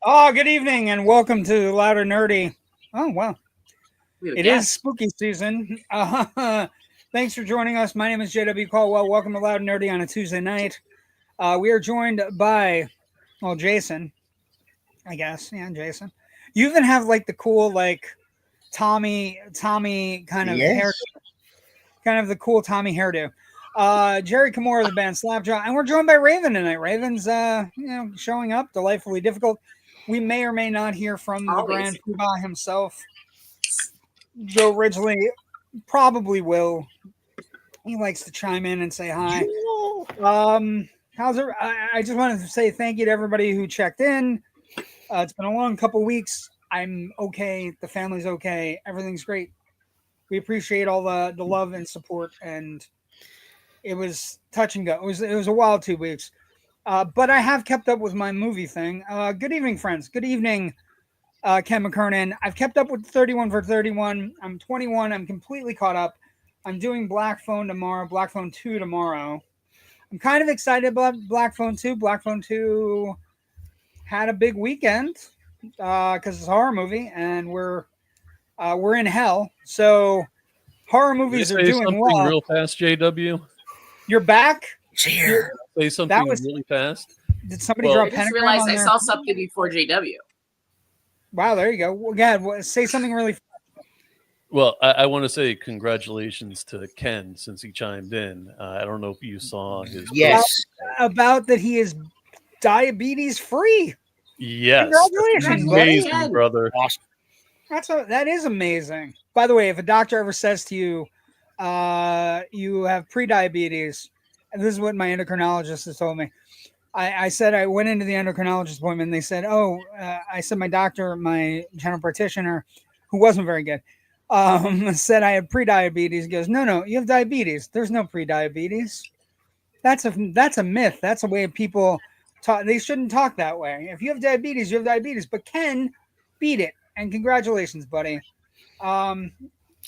Oh, good evening and welcome to Loud and Nerdy. Oh, wow. We have a It is guest. spooky season. Thanks for joining us. My name is JW Colwell. Welcome to Loud and Nerdy on a Tuesday night. We are joined by, well, Jason, I guess. Yeah, Jason. You even have like the cool, like, Tommy kind of hair, Yes. kind of the cool Tommy hairdo. Jerry Kamora of the band Slapjaw, and we're joined by Raven tonight. Raven's, showing up, delightfully difficult. We may or may not hear from the Always. Grand Poobah himself. Joe Ridgley probably will. He likes to chime in and say hi. How's it? I just wanted to say thank you to everybody who checked in. It's been a long couple weeks. I'm okay. The family's okay. Everything's great. We appreciate all the love and support, and it was touch and go. It was a wild 2 weeks. But I have kept up with my movie thing. Good evening, friends. Good evening, Ken McKernan. I've kept up with 31 for 31. I'm 21. I'm completely caught up. I'm doing Black Phone tomorrow, Black Phone 2 tomorrow. I'm kind of excited about Black Phone 2. Black Phone 2 had a big weekend because it's a horror movie and we're in hell. So horror Can I movies are say doing something well. real fast, JW? You're back? Cheer. Say something was- really fast. Did somebody Well, draw I a just pentagram realized on I there? saw something before JW. Wow, there you go. Well, go ahead. Say something really. Well, I want to say congratulations to Ken since he chimed in. I don't know if you saw his. Yes. About that he is diabetes free. Yes. Congratulations, buddy. Amazing, Ken. brother. Awesome. That is amazing. By the way, if a doctor ever says to you, you have pre-diabetes, and this is what my endocrinologist has told me. I said I went into the endocrinologist appointment. And they said, I said my doctor, my general practitioner, who wasn't very good, said I had pre-diabetes. He goes, no, you have diabetes. There's no pre-diabetes. That's a myth. That's a way people talk. They shouldn't talk that way. If you have diabetes, you have diabetes. But Ken beat it, and congratulations, buddy. It's Thank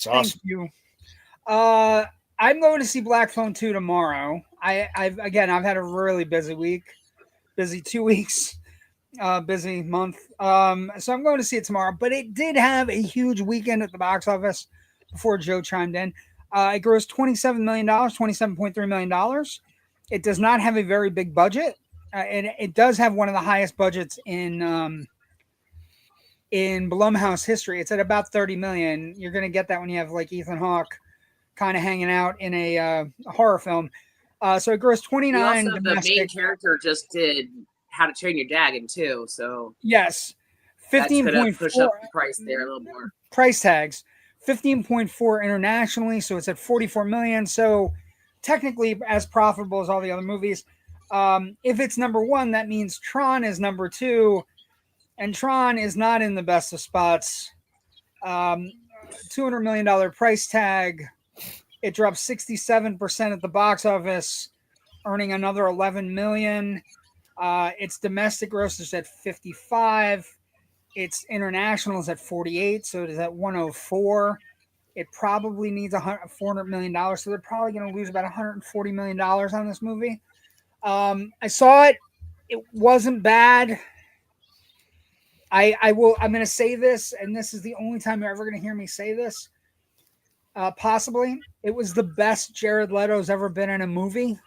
awesome. you. I'm going to see Black Phone 2 tomorrow. I've had a really busy week, busy 2 weeks, busy month. So I'm going to see it tomorrow. But it did have a huge weekend at the box office before Joe chimed in. It grossed $27 million, $27.3 million. It does not have a very big budget. And it does have one of the highest budgets in Blumhouse history. It's at about 30 million. You're going to get that when you have like Ethan Hawke kind of hanging out in a horror film. So it grossed 29 The main domestic. character just did How to Train Your Dragon too, so Yes, that's gonna 15.4 push up the price there a little more. price tags, 15.4 internationally, so it's at 44 million. So technically as profitable as all the other movies. If it's number one, that means Tron is number two, and Tron is not in the best of spots. $200 million price tag. It dropped 67% at the box office, earning another 11 million. Its domestic gross is at 55. Its international is at 48, so it is at 104. It probably needs $400 million, so they're probably going to lose about $140 million on this movie. I saw it. It wasn't bad. I'm going to say this, and this is the only time you're ever going to hear me say this. Possibly, it was the best Jared Leto's ever been in a movie.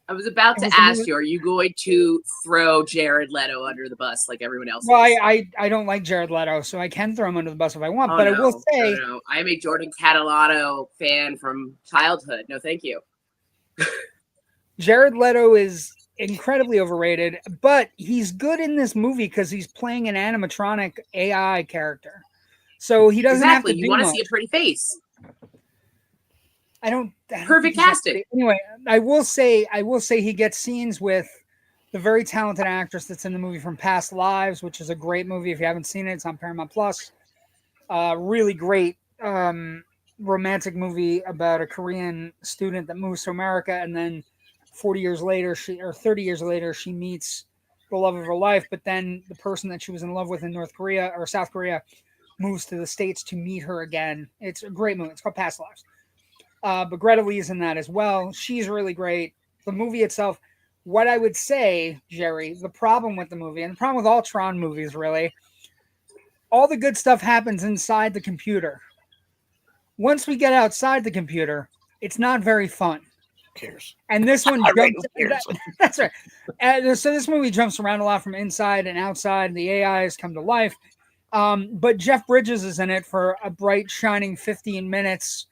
I was about to ask you, are you going to throw Jared Leto under the bus like everyone else Well, is? I don't like Jared Leto, so I can throw him under the bus if I want. Oh, but no, I will say, no. I'm a Jordan Catalano fan from childhood. No, thank you. Jared Leto is incredibly overrated, but he's good in this movie because he's playing an animatronic AI character. So he doesn't have to You do want to much. see a pretty face. I don't Perfect think he's casting. Anyway, I will say he gets scenes with the very talented actress that's in the movie from Past Lives, which is a great movie. If you haven't seen it, it's on Paramount Plus. Really great romantic movie about a Korean student that moves to America, and then 30 years later, she meets the love of her life. But then the person that she was in love with in North Korea or South Korea moves to the States to meet her again. It's a great movie. It's called Past Lives. But Greta Lee's in that as well. She's really great. The movie itself, what I would say, Jerry, the problem with the movie, and the problem with all Tron movies, really, all the good stuff happens inside the computer. Once we get outside the computer, it's not very fun. Who cares? And this one Right, jumps. who cares? That's right. So this movie jumps around a lot from inside and outside. The AIs come to life. But Jeff Bridges is in it for a bright, shining 15 minutes.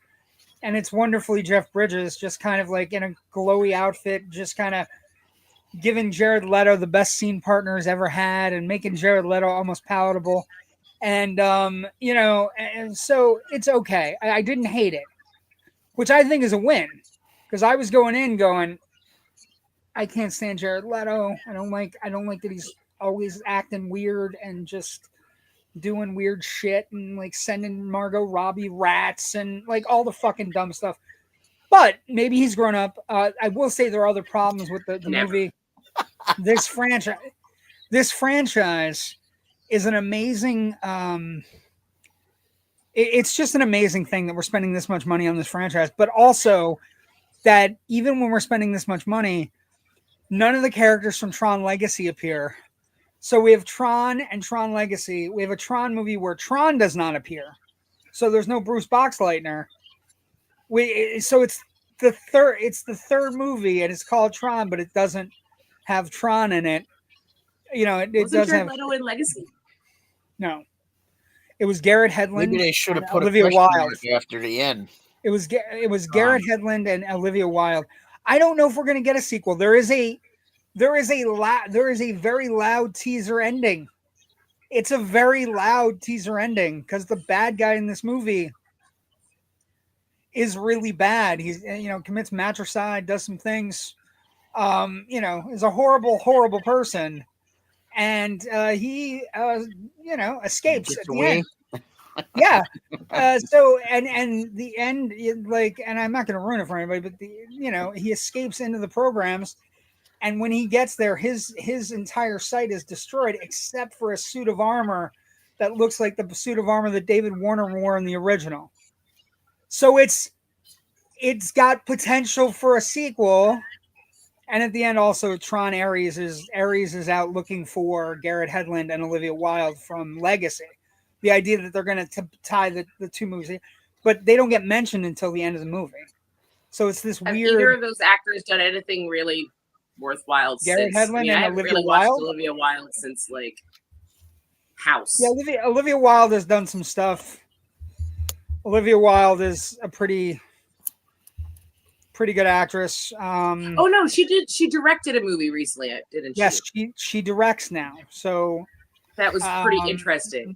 And it's wonderfully Jeff Bridges, just kind of like in a glowy outfit, just kind of giving Jared Leto the best scene partner he's ever had and making Jared Leto almost palatable. And, and so it's okay. I didn't hate it, which I think is a win. Because I was going in going, I can't stand Jared Leto. I don't like that he's always acting weird and just doing weird shit and like sending Margot Robbie rats and like all the fucking dumb stuff. But maybe he's grown up. I will say there are other problems with the movie. This franchise is an amazing. It's just an amazing thing that we're spending this much money on this franchise, but also that even when we're spending this much money, none of the characters from Tron Legacy appear. So we have Tron and Tron Legacy. We have a Tron movie where Tron does not appear. So there's no Bruce Boxleitner. So it's the third movie and it's called Tron, but it doesn't have Tron in it. You know, it does have Leto in Legacy. No. It was Garrett Hedlund. Maybe they should have put Olivia a question Wilde mark after the end. It was Garrett Hedlund and Olivia Wilde. I don't know if we're going to get a sequel. There is a very loud teaser ending. It's a very loud teaser ending because the bad guy in this movie is really bad. He's commits matricide, does some things, is a horrible, horrible person, and he escapes at the end. Yeah. So and the end, and I'm not going to ruin it for anybody, but he escapes into the programs, and when he gets there, his entire site is destroyed except for a suit of armor that looks like the suit of armor that David Warner wore in the original. So it's got potential for a sequel. And at the end, also Tron Ares is out looking for Garrett Hedlund and Olivia Wilde from Legacy. The idea that they're going to tie the two movies, but they don't get mentioned until the end of the movie. So it's this Have weird. either of those actors done anything really worthwhile? Garrett Hedlund and I haven't Olivia really Wilde. watched Olivia Wilde since like House. Yeah, Olivia Wilde has done some stuff. Olivia Wilde is a pretty good actress. Oh no, she did. She directed a movie recently, didn't she? Yes, she directs now. So that was pretty interesting.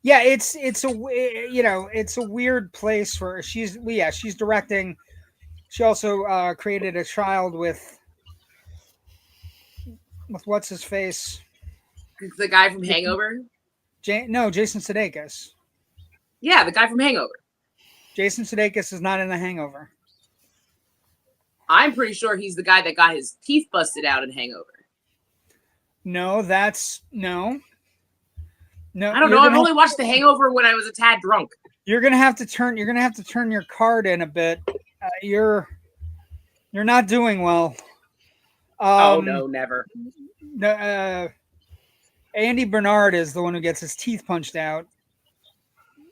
Yeah, it's a weird place for she's directing. She also created a child with what's his face? The guy from Hangover? Jason Sudeikis. Yeah, the guy from Hangover. Jason Sudeikis is not in The Hangover. I'm pretty sure he's the guy that got his teeth busted out in Hangover. No. No, I don't know. I've only watched The Hangover when I was a tad drunk. You're gonna have to turn your card in a bit. You're not doing well. Oh no, never. No, Andy Bernard is the one who gets his teeth punched out,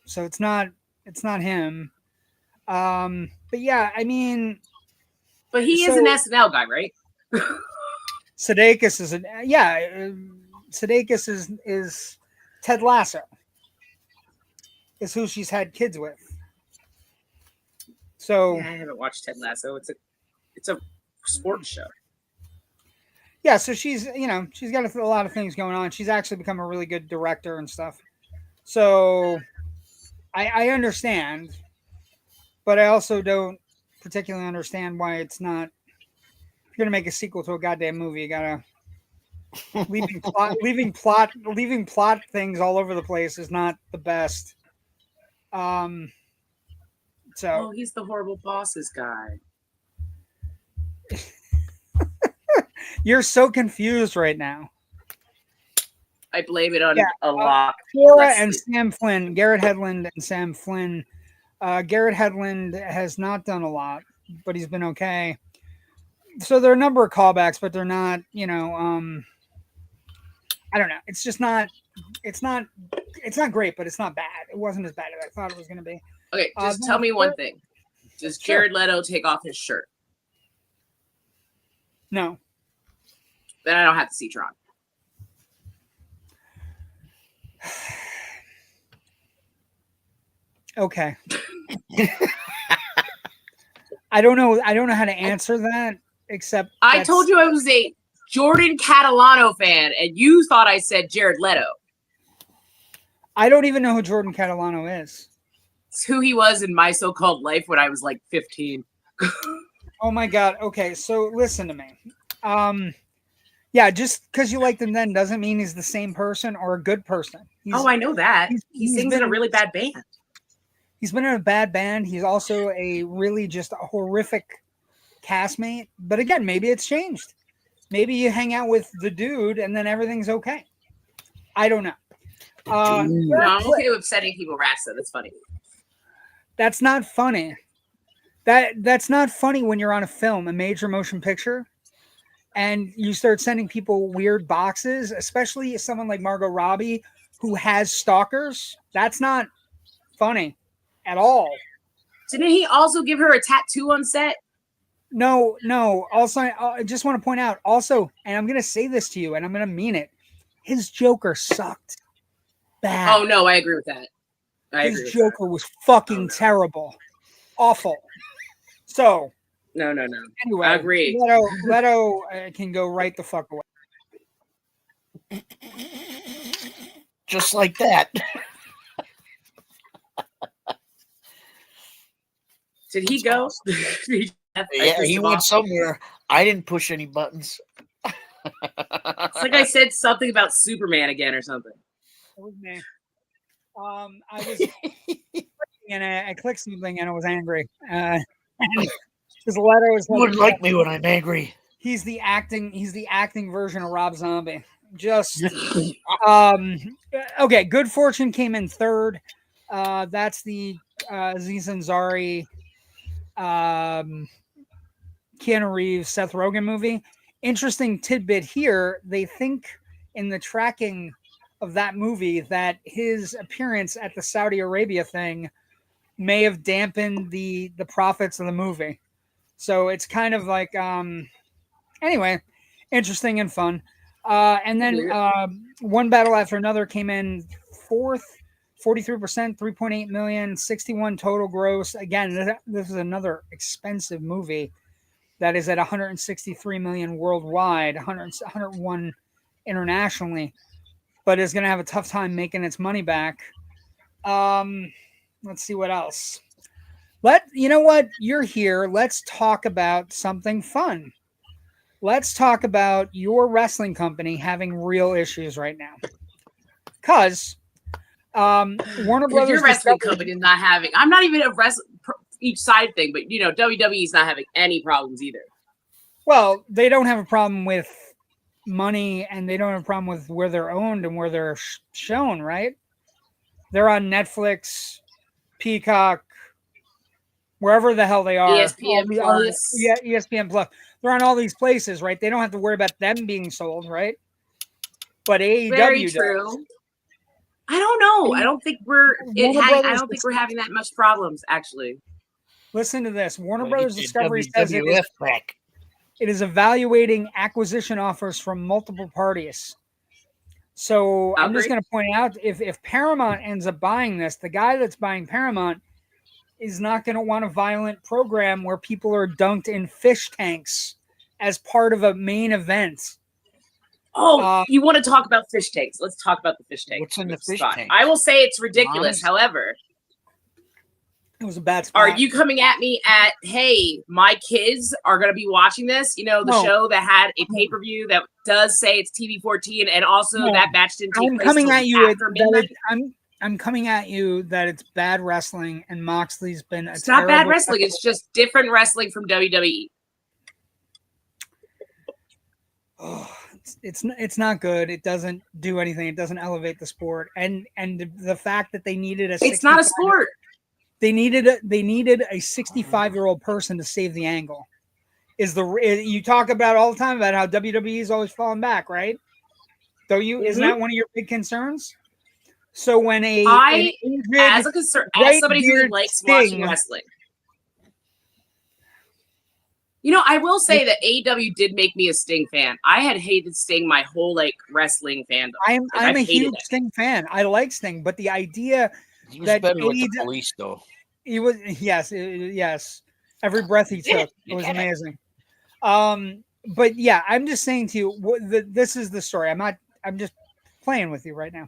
so it's not him. But yeah, I mean, but he is an SNL guy, right? Sudeikis is Ted Lasso. Is who she's had kids with. So yeah, I haven't watched Ted Lasso. It's a sports show. Yeah, so she's got a lot of things going on. She's actually become a really good director and stuff. So I understand, but I also don't particularly understand why it's not. If you're gonna make a sequel to a goddamn movie, you gotta leaving plot things all over the place is not the best. So he's the horrible bosses guy. You're so confused right now. I blame it on a lot. Kamora and Sam Flynn, Garrett Hedlund and Sam Flynn. Garrett Hedlund has not done a lot, but he's been okay. so there are a number of callbacks, but they're not, I don't know. It's just not. It's not great, but it's not bad. It wasn't as bad as I thought it was going to be. Okay, just tell me one thing. Does Jared Leto take off his shirt? No. Then I don't have to see Tron. Okay. I don't know how to answer that, except I told you I was a Jordan Catalano fan, and you thought I said Jared Leto. I don't even know who Jordan Catalano is. It's who he was in My So-Called Life when I was like 15. Oh my God. Okay, so listen to me. Yeah, just because you liked him then doesn't mean he's the same person or a good person. I know that. He sings in a really bad band. He's been in a bad band. He's also a really just a horrific castmate. But again, maybe it's changed. Maybe you hang out with the dude and then everything's okay. I don't know. No, I'm okay with setting people rats though. That's funny. That's not funny. That's not funny when you're on a film, a major motion picture, and you start sending people weird boxes, especially someone like Margot Robbie who has stalkers. That's not funny at all. Didn't he also give her a tattoo on set? No. Also, I just want to point out also, and I'm going to say this to you, and I'm going to mean it. His Joker sucked. Bad. Oh, no, I agree with that. His Joker was fucking terrible. Awful. So. No. Anyway, I agree. Leto can go right the fuck away. Just like that. Did he go? Yeah, he went somewhere. I didn't push any buttons. It's like I said something about Superman again or something. It was me. I was and I clicked something and I was angry. Because Leto is You wouldn't like me when I'm angry. He's the acting version of Rob Zombie. Just okay. Good Fortune came in third. That's the Aziz Ansari, Keanu Reeves, Seth Rogen movie. Interesting tidbit here. They think in the tracking of that movie that his appearance at the Saudi Arabia thing may have dampened the profits of the movie. So it's kind of like anyway, interesting and fun. And then One Battle After Another came in fourth, 43%, 3.8 million, 61 total gross. Again, this is another expensive movie that is at 163 million worldwide, 101 internationally, but is going to have a tough time making its money back. Let's see what else. You know what? You're here. Let's talk about something fun. Let's talk about your wrestling company having real issues right now. Because Warner Brothers. Your wrestling company is not having. I'm not even a each side thing, but WWE is not having any problems either. Well, they don't have a problem with money, and they don't have a problem with where they're owned and where they're shown. Right? They're on Netflix, Peacock, wherever the hell they are. ESPN Plus. Yeah, ESPN Plus. They're on all these places, right? They don't have to worry about them being sold, right? But AEW Very true. does. I don't know. I don't think we're having that much problems, actually. Listen to this. Warner Brothers Discovery says it is evaluating acquisition offers from multiple parties. So I'm just going to point out, if Paramount ends up buying this, the guy that's buying Paramount is not going to want a violent program where people are dunked in fish tanks as part of a main event. Oh, you want to talk about fish tanks? Let's talk about the fish tank. What's in the fish tank? I will say it's ridiculous. However, it was a bad spot. Are you coming at me at, hey, my kids are going to be watching this? The show that had a pay-per-view that does say it's TV-14, and also that match didn't take place after midnight? I'm coming at you that it's bad wrestling, and Moxley's been It's not bad wrestling. It's just different wrestling from WWE. Oh, it's not good. It doesn't do anything. It doesn't elevate the sport. And the fact that they needed it's not a sport. They needed a 65-year-old person to save the angle. You talk about all the time about how WWE is always falling back, right? Don't you? Isn't that one of your big concerns? So when as somebody who likes watching wrestling, I will say that AEW did make me a Sting fan. I had hated Sting my whole wrestling fandom. I'm a huge Sting fan. I like Sting, but the idea he was better with the Police, though. He was yes. Every breath he took, it was amazing. But yeah, I'm just saying to you, this is the story. I'm just playing with you right now.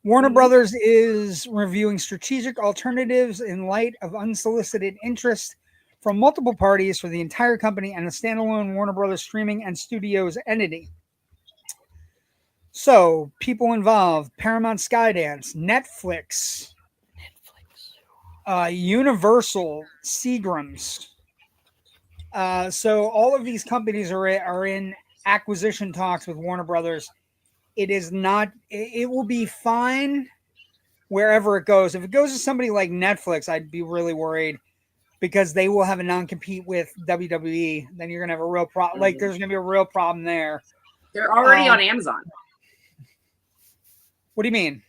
Warner Brothers is reviewing strategic alternatives in light of unsolicited interest from multiple parties for the entire company and a standalone Warner Brothers streaming and studios entity. So, people involved: Paramount Skydance, Netflix, Universal, Seagrams. So all of these companies are in acquisition talks with Warner Brothers. It will be fine wherever it goes. If it goes to somebody like Netflix, I'd be really worried because they will have a non-compete with WWE. Then you're going to have a real problem. Like there's going to be a real problem there. They're already on Amazon. What do you mean?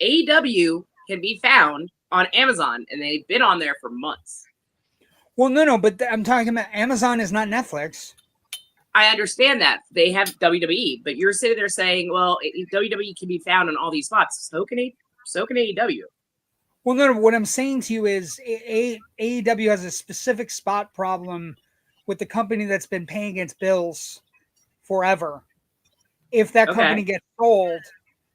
AEW can be found on Amazon, and they've been on there for months. Well, no, but I'm talking about Amazon is not Netflix. I understand that. They have WWE, but you're sitting there saying, well, WWE can be found on all these spots. So can AEW. Well, no, what I'm saying to you is AEW has a specific spot problem with the company that's been paying its bills forever. If that company gets sold,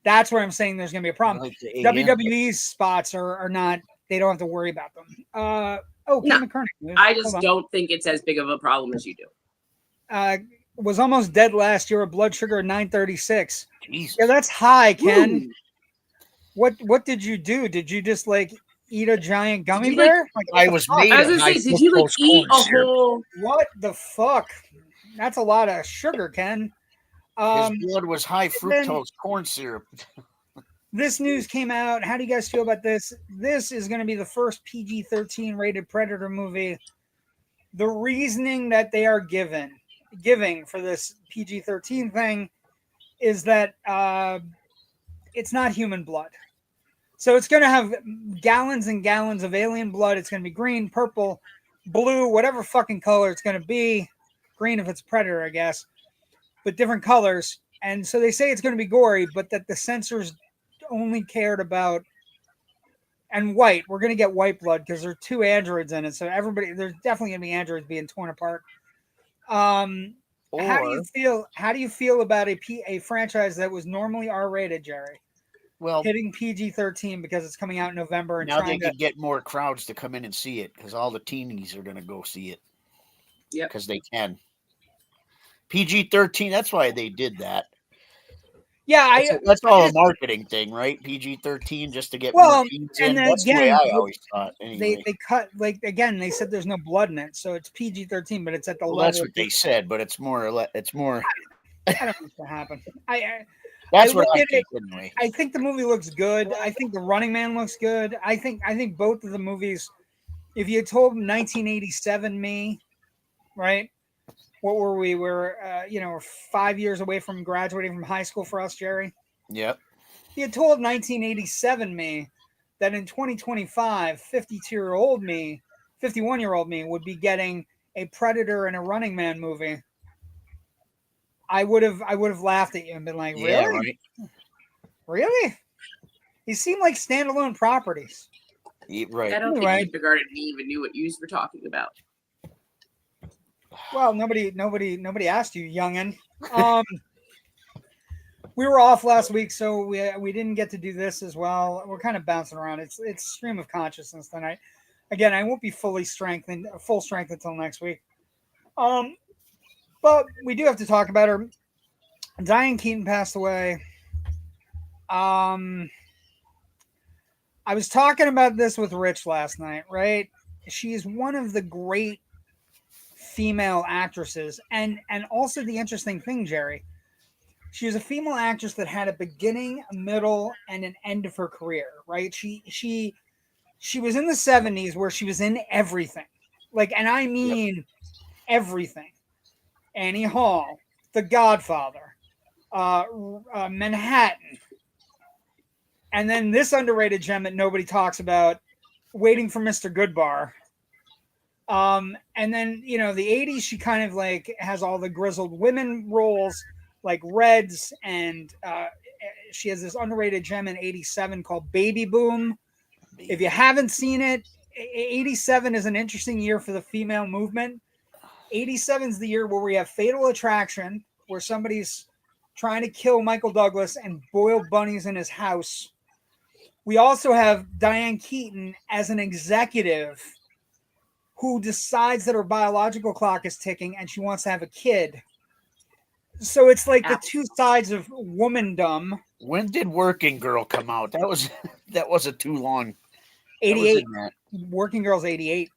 that's where I'm saying there's going to be a problem. Like WWE's spots are not, they don't have to worry about them. I just don't think it's as big of a problem as you do. Was almost dead last year with blood sugar at 936. Jesus. Yeah, that's high, Ken. Ooh. What did you do? Did you just eat a giant gummy bear? I was made of high did you eat a whole? What the fuck? That's a lot of sugar, Ken. His blood was high fructose corn syrup. This news came out. How do you guys feel about this? This is going to be the first PG-13 rated Predator movie. The reasoning that they are giving for this PG-13 thing is that it's not human blood. So it's going to have gallons and gallons of alien blood. It's going to be green, purple, blue, whatever fucking color it's going to be. Green if it's Predator, I guess. But different colors. And so they say it's going to be gory, but that the censors only cared about and white. We're going to get white blood because there are 2 androids in it. So there's definitely going to be androids being torn apart. How do you feel about a franchise that was normally R-rated, Jerry? Well, hitting PG-13 because it's coming out in November. And now they can get more crowds to come in and see it because all the teenies are going to go see it. Yeah, because they can. PG-13. That's why they did that. Yeah, that's all a marketing thing, right? PG-13 just to get more teens in. That's the way I always thought. Anyway. They cut they said there's no blood in it, so it's PG-13, but it's at the level. That's what they said, but it's more. I don't know what's going to happen. That's what I think. Anyway, I think the movie looks good. I think The Running Man looks good. I think both of the movies. If you had told 1987 me, right? What were we? We're 5 years away from graduating from high school for us, Jerry. Yep. If you had told 1987 me that in 2025, 51-year-old me would be getting a Predator and a Running Man movie, I would have laughed at you and been like, "Really? Yeah, right. Really?" These seem like standalone properties. Yeah, right. I don't think kindergarten even knew what you were talking about. Well, nobody asked you, youngin. We were off last week, so we didn't get to do this as well. We're kind of bouncing around. It's stream of consciousness tonight. Again, I won't be full strength until next week. But we do have to talk about her. Diane Keaton passed away. I was talking about this with Rich last night, right? She is one of the great female actresses, and also the interesting thing, Jerry, she was a female actress that had a beginning, a middle, and an end of her career, right? She was in the 70s where she was in everything. Like, and I mean everything. Annie Hall, The Godfather, Manhattan, and then this underrated gem that nobody talks about, Waiting for Mr. Goodbar. And then, you know, the 80s, she kind of like has all the grizzled women roles like Reds, and she has this underrated gem in 87 called Baby Boom. If you haven't seen it, 87 is an interesting year for the female movement. 87 is the year where we have Fatal Attraction, where somebody's trying to kill Michael Douglas and boil bunnies in his house. We also have Diane Keaton as an executive who decides that her biological clock is ticking and she wants to have a kid. So it's like the two sides of womandom. When did Working Girl come out? That wasn't too long. 88. Working Girl's 88.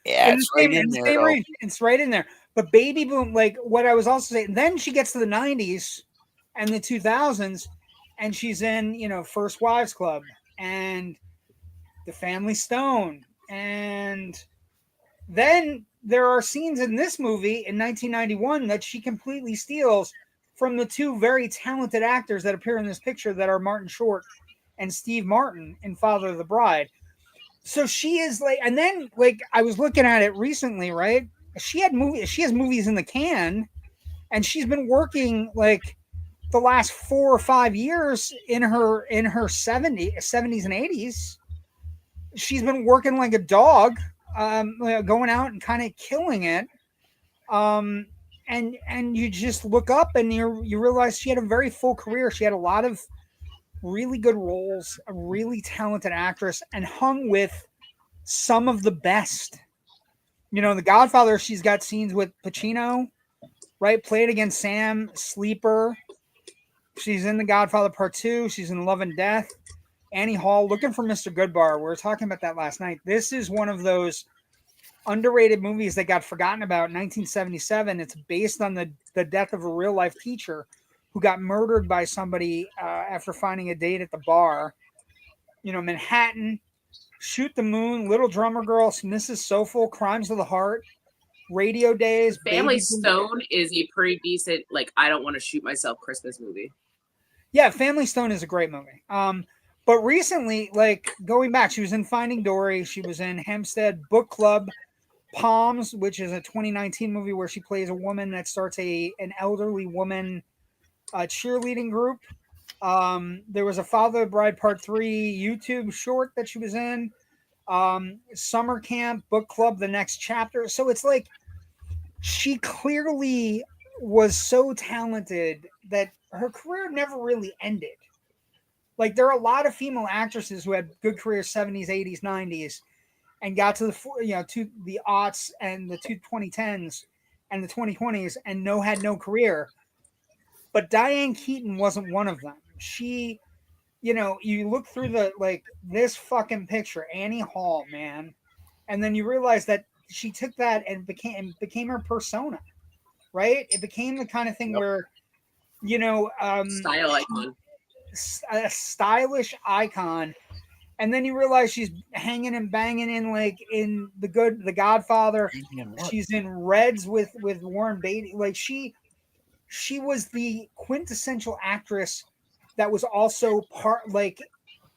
Yeah, it's right in there. It's right in there. But Baby Boom, like what I was also saying, then she gets to the 90s and the 2000s, and she's in, you know, First Wives Club and The Family Stone. And then there are scenes in this movie in 1991 that she completely steals from the two very talented actors that appear in this picture that are Martin Short and Steve Martin in Father of the Bride. So she is like, and then like I was looking at it recently, right? She has movies in the can, and she's been working like the last 4 or 5 years in her 70s and 80s. She's been working like a dog, going out and kind of killing it. And you just look up and you realize she had a very full career. She had a lot of really good roles, a really talented actress, and hung with some of the best. You know, The Godfather, she's got scenes with Pacino, right? Played against Sam, Sleeper. She's in The Godfather Part 2. She's in Love and Death. Annie Hall, Looking for Mr. Goodbar. We were talking about that last night. This is one of those underrated movies that got forgotten about in 1977. It's based on the death of a real life teacher who got murdered by somebody after finding a date at the bar. You know, Manhattan, Shoot the Moon, Little Drummer Girl, Mrs. Soulful, Crimes of the Heart, Radio Days. Family Stone is a pretty decent, like, I don't want to shoot myself Christmas movie. Yeah, Family Stone is a great movie. But recently, like going back, she was in Finding Dory. She was in Hempstead, Book Club, Palms, which is a 2019 movie where she plays a woman that starts an elderly woman cheerleading group. There was a Father of the Bride Part 3 YouTube short that she was in. Summer Camp, Book Club, The Next Chapter. So it's like she clearly was so talented that her career never really ended. Like there are a lot of female actresses who had good careers 70s, 80s, 90s, and got to to the aughts and the 2010s and the 2020s and had no career. But Diane Keaton wasn't one of them. She, you know, you look through this fucking picture, Annie Hall, man, and then you realize that she took that and became her persona, right? It became the kind of thing where, you know, style icon. A stylish icon, and then you realize she's hanging and banging in The Godfather. She's in Reds with Warren Beatty. Like she was the quintessential actress that was also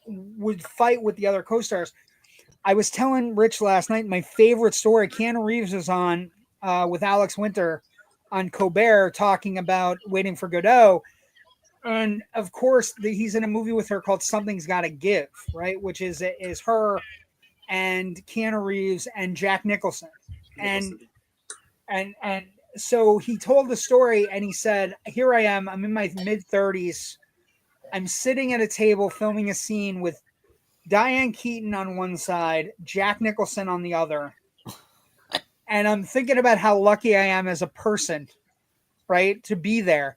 would fight with the other co-stars. I was telling Rich last night my favorite story. Keanu Reeves was on with Alex Winter on Colbert talking about Waiting for Godot. And of course, he's in a movie with her called Something's Gotta Give, right? Which is her and Keanu Reeves and Jack Nicholson. And so he told the story and he said, here I am, I'm in my mid-30s. I'm sitting at a table filming a scene with Diane Keaton on one side, Jack Nicholson on the other. And I'm thinking about how lucky I am as a person, right, to be there.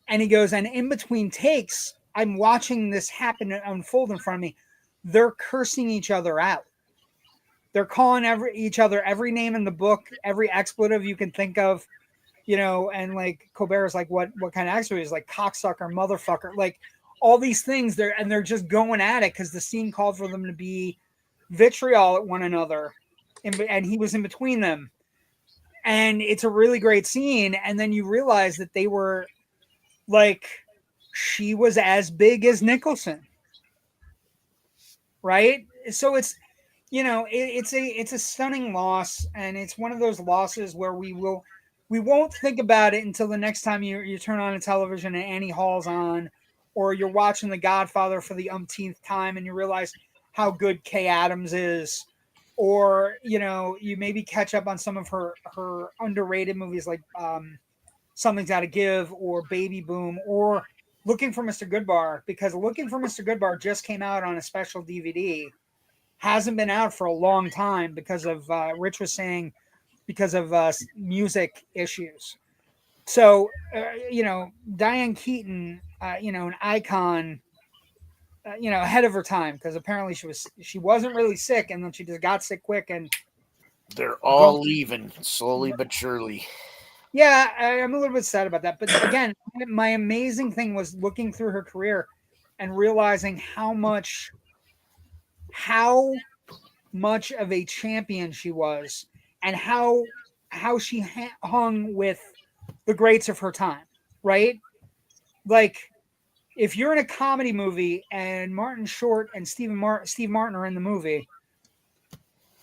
And he goes, and in between takes, I'm watching this happen and unfold in front of me. They're cursing each other out. They're calling each other every name in the book, every expletive you can think of, you know, and like Colbert is like, what kind of expletive? He's like cocksucker, motherfucker, like all these things they're just going at it because the scene called for them to be vitriol at one another. and he was in between them. And it's a really great scene. And then you realize that they were like, she was as big as Nicholson. Right? So it's, it's a stunning loss. And it's one of those losses where we won't think about it until the next time you turn on a television and Annie Hall's on, or you're watching The Godfather for the umpteenth time and you realize how good Kay Adams is, or you maybe catch up on some of her underrated movies like Something's Gotta Give or Baby Boom or Looking for Mr. Goodbar, because Looking for Mr. Goodbar just came out on a special DVD, hasn't been out for a long time because of Rich was saying because of music issues. So Diane Keaton, an icon, ahead of her time, because apparently she wasn't really sick, and then she just got sick quick, and they're all leaving slowly but surely. Yeah, I'm a little bit sad about that. But again, my amazing thing was looking through her career and realizing how much of a champion she was, and how she hung with the greats of her time, right? Like, if you're in a comedy movie and Martin Short and Steve Martin are in the movie,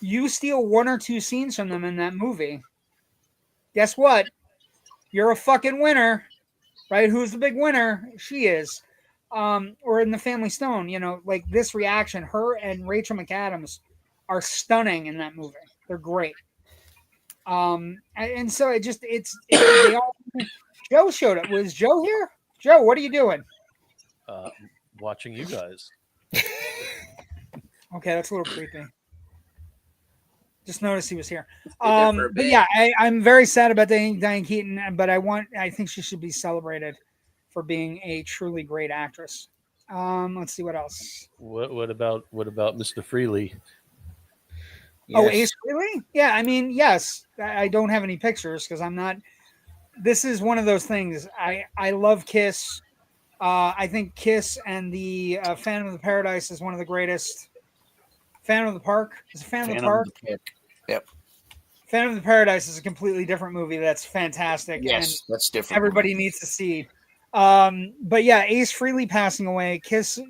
you steal one or two scenes from them in that movie, guess what? You're a fucking winner, right? Who's the big winner? She is. Or in The Family Stone, like this reaction, her and Rachel McAdams are stunning in that movie. They're great. And so they all. Joe showed up. Was Joe here? Joe, what are you doing? Watching you guys. Okay, that's a little creepy. Just noticed he was here. But yeah, I'm very sad about Diane Keaton, but I think she should be celebrated for being a truly great actress. Let's see what else. What about Mr. Frehley? Yes. Oh, Ace Frehley? Yeah, I mean, yes. I don't have any pictures because I'm not. This is one of those things. I love Kiss. I think Kiss and the Phantom of the Paradise is one of the greatest. Phantom of the Park? Is it Phantom of the Park? Yep. Phantom of the Paradise is a completely different movie that's fantastic. Yes, that's different. Everybody needs to see. But yeah, Ace Frehley passing away. Kiss,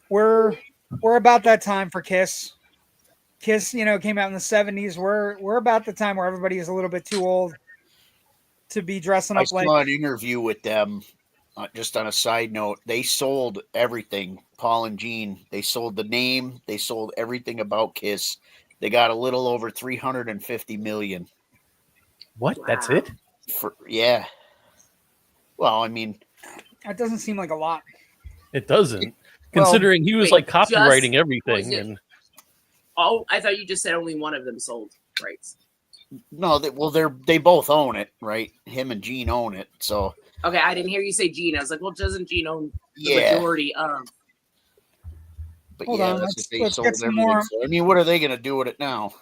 we're about that time for Kiss. Kiss, came out in the 70s. We're about the time where everybody is a little bit too old to be dressing up like. I saw an interview with them. Just on a side note, they sold everything. Paul and Gene, they sold the name. They sold everything about Kiss. They got a little over $350 million. What? Wow. That's it? Yeah. Well, I mean, that doesn't seem like a lot. It doesn't, considering he was like copywriting everything. I thought you just said only one of them sold rights. No, they both own it, right? Him and Gene own it, so. Okay, I didn't hear you say Gene. I was like, well, doesn't Gene own the majority of? But Hold on, let's get some more. So, I mean, what are they going to do with it now?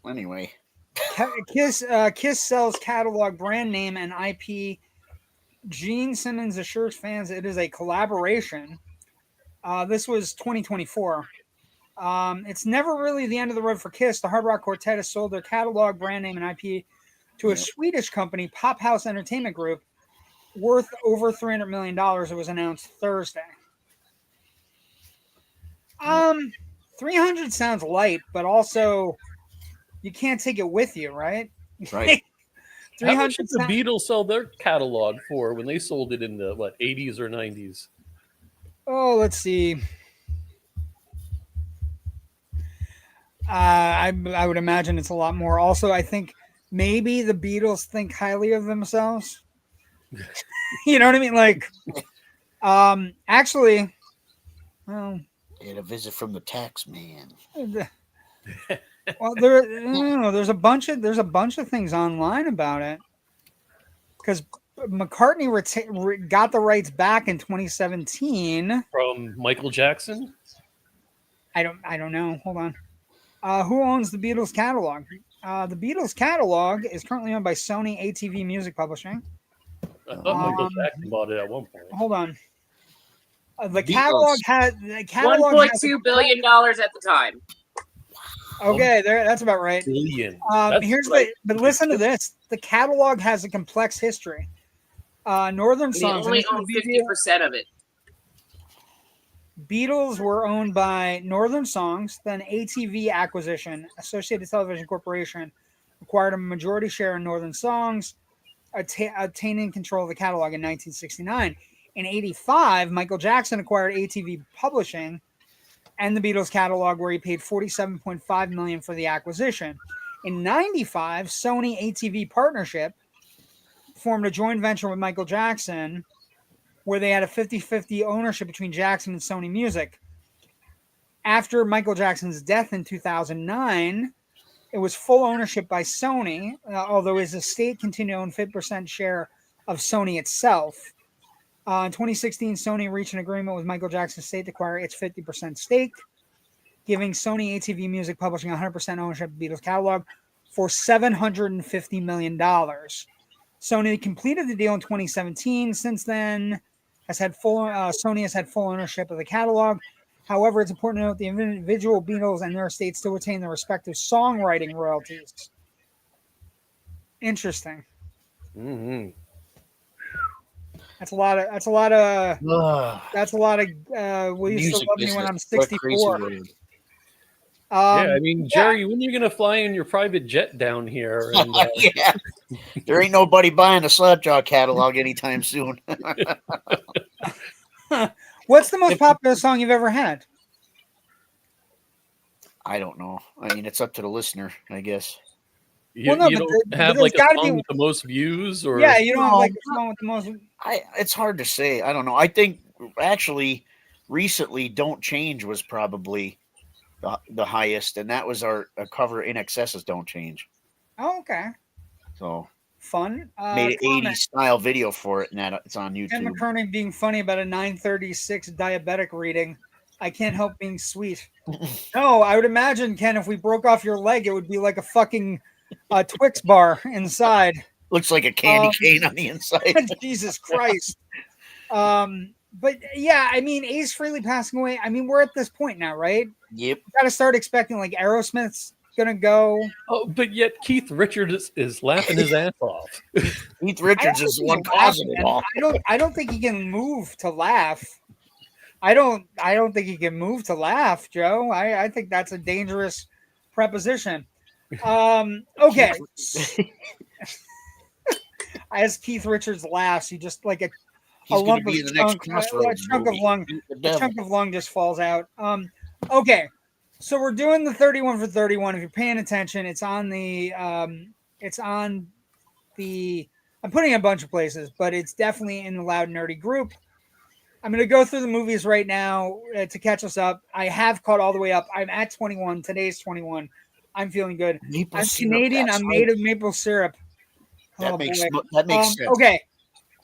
Anyway. Kiss sells catalog, brand name, and IP. Gene Simmons assures fans it is a collaboration. This was 2024. It's never really the end of the road for Kiss. The Hard Rock Quartet has sold their catalog, brand name, and IP to a Swedish company, Pop House Entertainment Group, worth over $300 million. It was announced Thursday. 300 sounds light, but also you can't take it with you, right? Right. 300. How much did the Beatles sell their catalog for when they sold it in the 80s or 90s? Oh, let's see. I would imagine it's a lot more. Also, I think maybe the Beatles think highly of themselves. You know what I mean? Like, actually, well, and a visit from the tax man. Well, there's a bunch of things online about it, because McCartney got the rights back in 2017 from Michael Jackson. I don't know. Hold on. Who owns the Beatles catalog? The Beatles catalog is currently owned by Sony ATV Music Publishing. I thought Michael Jackson bought it at one point. Hold on. The catalog had $1.2 billion at the time. Okay, there. That's about right. Billion. But listen to this. The catalog has a complex history. Northern They Songs. only own 50% of it. Beatles were owned by Northern Songs, then ATV acquisition, Associated Television Corporation, acquired a majority share in Northern Songs, attaining control of the catalog in 1969. In 85, Michael Jackson acquired ATV Publishing and the Beatles catalog, where he paid $47.5 million for the acquisition. In 95, Sony ATV Partnership formed a joint venture with Michael Jackson, where they had a 50-50 ownership between Jackson and Sony Music. After Michael Jackson's death in 2009, it was full ownership by Sony, although his estate continued to own 50% share of Sony itself. In 2016, Sony reached an agreement with Michael Jackson's estate to acquire its 50% stake, giving Sony ATV Music Publishing 100% ownership of the Beatles catalog for $750 million. Sony completed the deal in 2017. Since then, Sony has had full ownership of the catalog. However, it's important to note the individual Beatles and their estates still retain their respective songwriting royalties. Interesting. Mm-hmm. That's a lot of. Will you still love me when I'm 64? Yeah, I mean, Jerry, when are you going to fly in your private jet down here? And, yeah, there ain't nobody buying a Slapjaw catalog anytime soon. What's the most popular song you've ever had? I don't know. I mean, it's up to the listener, I guess. You don't have like a song with the most views, or you don't have like a song with the most. It's hard to say. I don't know. I think actually, recently, "Don't Change" was probably the highest, and that was a cover in excesses "Don't Change." Oh, okay. So fun. Made an 80s style video for it, and it's on YouTube. Ken McKernan being funny about a 936 diabetic reading. I can't help being sweet. No, I would imagine, Ken, if we broke off your leg, it would be like a fucking Twix bar inside. Looks like a candy cane on the inside. Jesus Christ. But yeah, I mean, Ace Frehley passing away. I mean, we're at this point now, right? Yep. Got to start expecting like Aerosmith's gonna go. Oh, but yet Keith Richards is laughing his ass off. Keith Richards is the one causing it all. I don't think he can move to laugh. I don't think he can move to laugh, Joe. I think that's a dangerous preposition. Okay. As Keith Richards laughs, he just like a lump of chunk, a chunk of lung just falls out. Okay. So we're doing the 31 for 31. If you're paying attention, it's on the I'm putting it in a bunch of places, but it's definitely in the Loud Nerdy group. I'm going to go through the movies right now to catch us up. I have caught all the way up. I'm at 21. Today's 21. I'm feeling good. I'm Canadian. I'm made of maple syrup. That makes sense. Okay.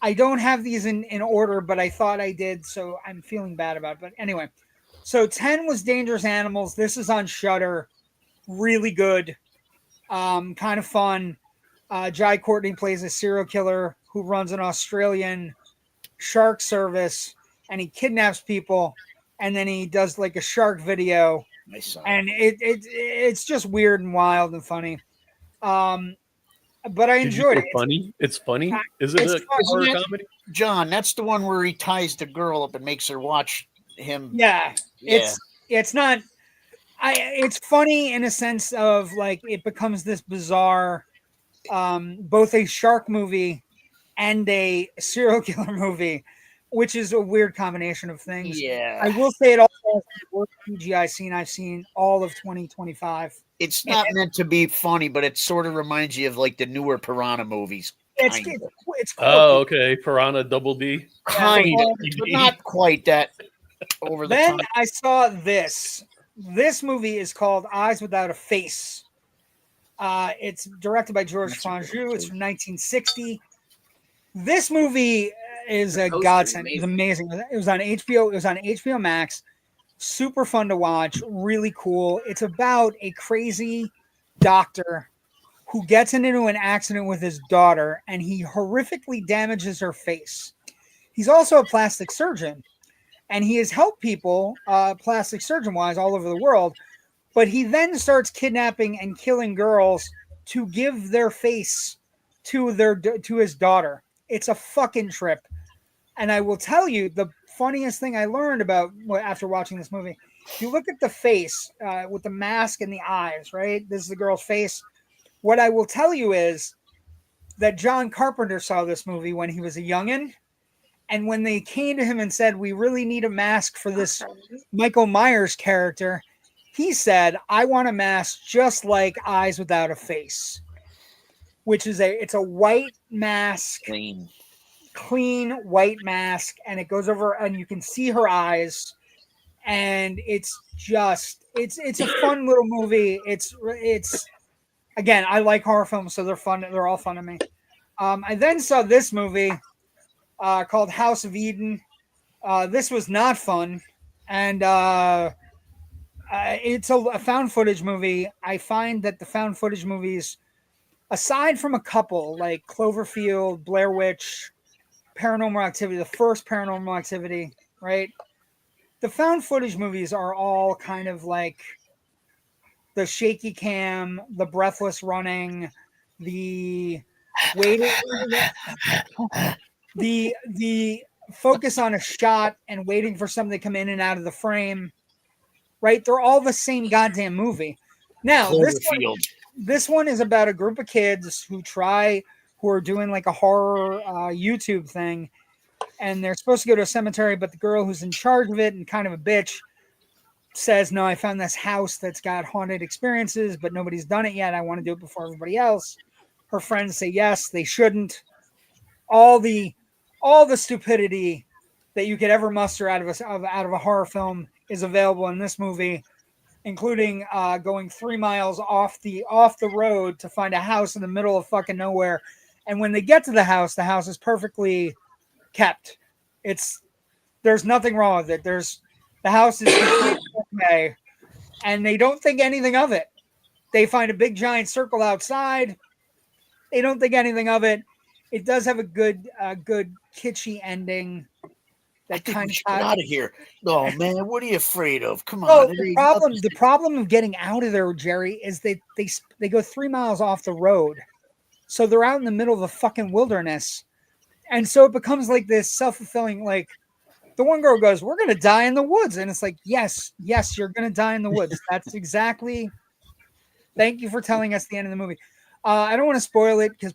I don't have these in order, but I thought I did, so I'm feeling bad about it. But anyway, so 10 was Dangerous Animals. This is on Shudder. Really good. Kind of fun. Jai Courtney plays a serial killer who runs an Australian shark service, and he kidnaps people, and then he does like a shark video, and it's just weird and wild and funny. But I enjoyed it. Funny? It's funny. Is it a horror comedy? John, that's the one where he ties the girl up and makes her watch him. Yeah. It's not. It's funny in a sense of like it becomes this bizarre, both a shark movie and a serial killer movie, which is a weird combination of things. Yeah. I will say it also has the worst CGI scene I've seen all of 2025. It's not meant to be funny, but it sort of reminds you of like the newer Piranha movies. It's oh, okay. Piranha Double D. Kind of, but not quite that over the top. Then I saw this. This movie is called Eyes Without a Face. It's directed by Georges Franju. It's from 1960. This movie is a godsend. It's amazing. It was on HBO. It was on HBO Max. Super fun to watch. Really cool. It's about a crazy doctor who gets into an accident with his daughter, and he horrifically damages her face. He's also a plastic surgeon, and he has helped people, plastic surgeon-wise, all over the world. But he then starts kidnapping and killing girls to give their face to his daughter. It's a fucking trip. And I will tell you the funniest thing I learned about after watching this movie. If you look at the face with the mask and the eyes, right? This is the girl's face. What I will tell you is that John Carpenter saw this movie when he was a youngin'. And when they came to him and said, we really need a mask for this Michael Myers character, he said, I want a mask just like Eyes Without a Face, which is it's a white mask, clean white mask, and it goes over and you can see her eyes. And it's a fun little movie. It's again, I like horror films, so they're fun. They're all fun to me. I then saw this movie called House of Eden. This was not fun, and it's a found footage movie. I find that the found footage movies, aside from a couple like Cloverfield, Blair Witch, Paranormal Activity, the first Paranormal Activity, right? The found footage movies are all kind of like the shaky cam, the breathless running, the waiting, the focus on a shot and waiting for something to come in and out of the frame, right? They're all the same goddamn movie. Now, this one is about a group of kids who are doing like a horror YouTube thing, and they're supposed to go to a cemetery, but the girl who's in charge of it and kind of a bitch says, no, I found this house that's got haunted experiences, but nobody's done it yet. I want to do it before everybody else. Her friends say yes, they shouldn't. All the stupidity that you could ever muster out of a horror film is available in this movie, including going 3 miles off the road to find a house in the middle of fucking nowhere. And when they get to the house is perfectly kept. There's nothing wrong with it. The house is okay, and they don't think anything of it. They find a big giant circle outside. They don't think anything of it. It does have a good kitschy ending. That kind of get out of here. Oh man, what are you afraid of? Come on. Oh, the problem of getting out of there, Jerry, is they go 3 miles off the road, so they're out in the middle of the fucking wilderness, and so it becomes like this self-fulfilling. Like the one girl goes, "We're gonna die in the woods," and it's like, yes, you're gonna die in the woods. That's exactly. Thank you for telling us the end of the movie. I don't want to spoil it because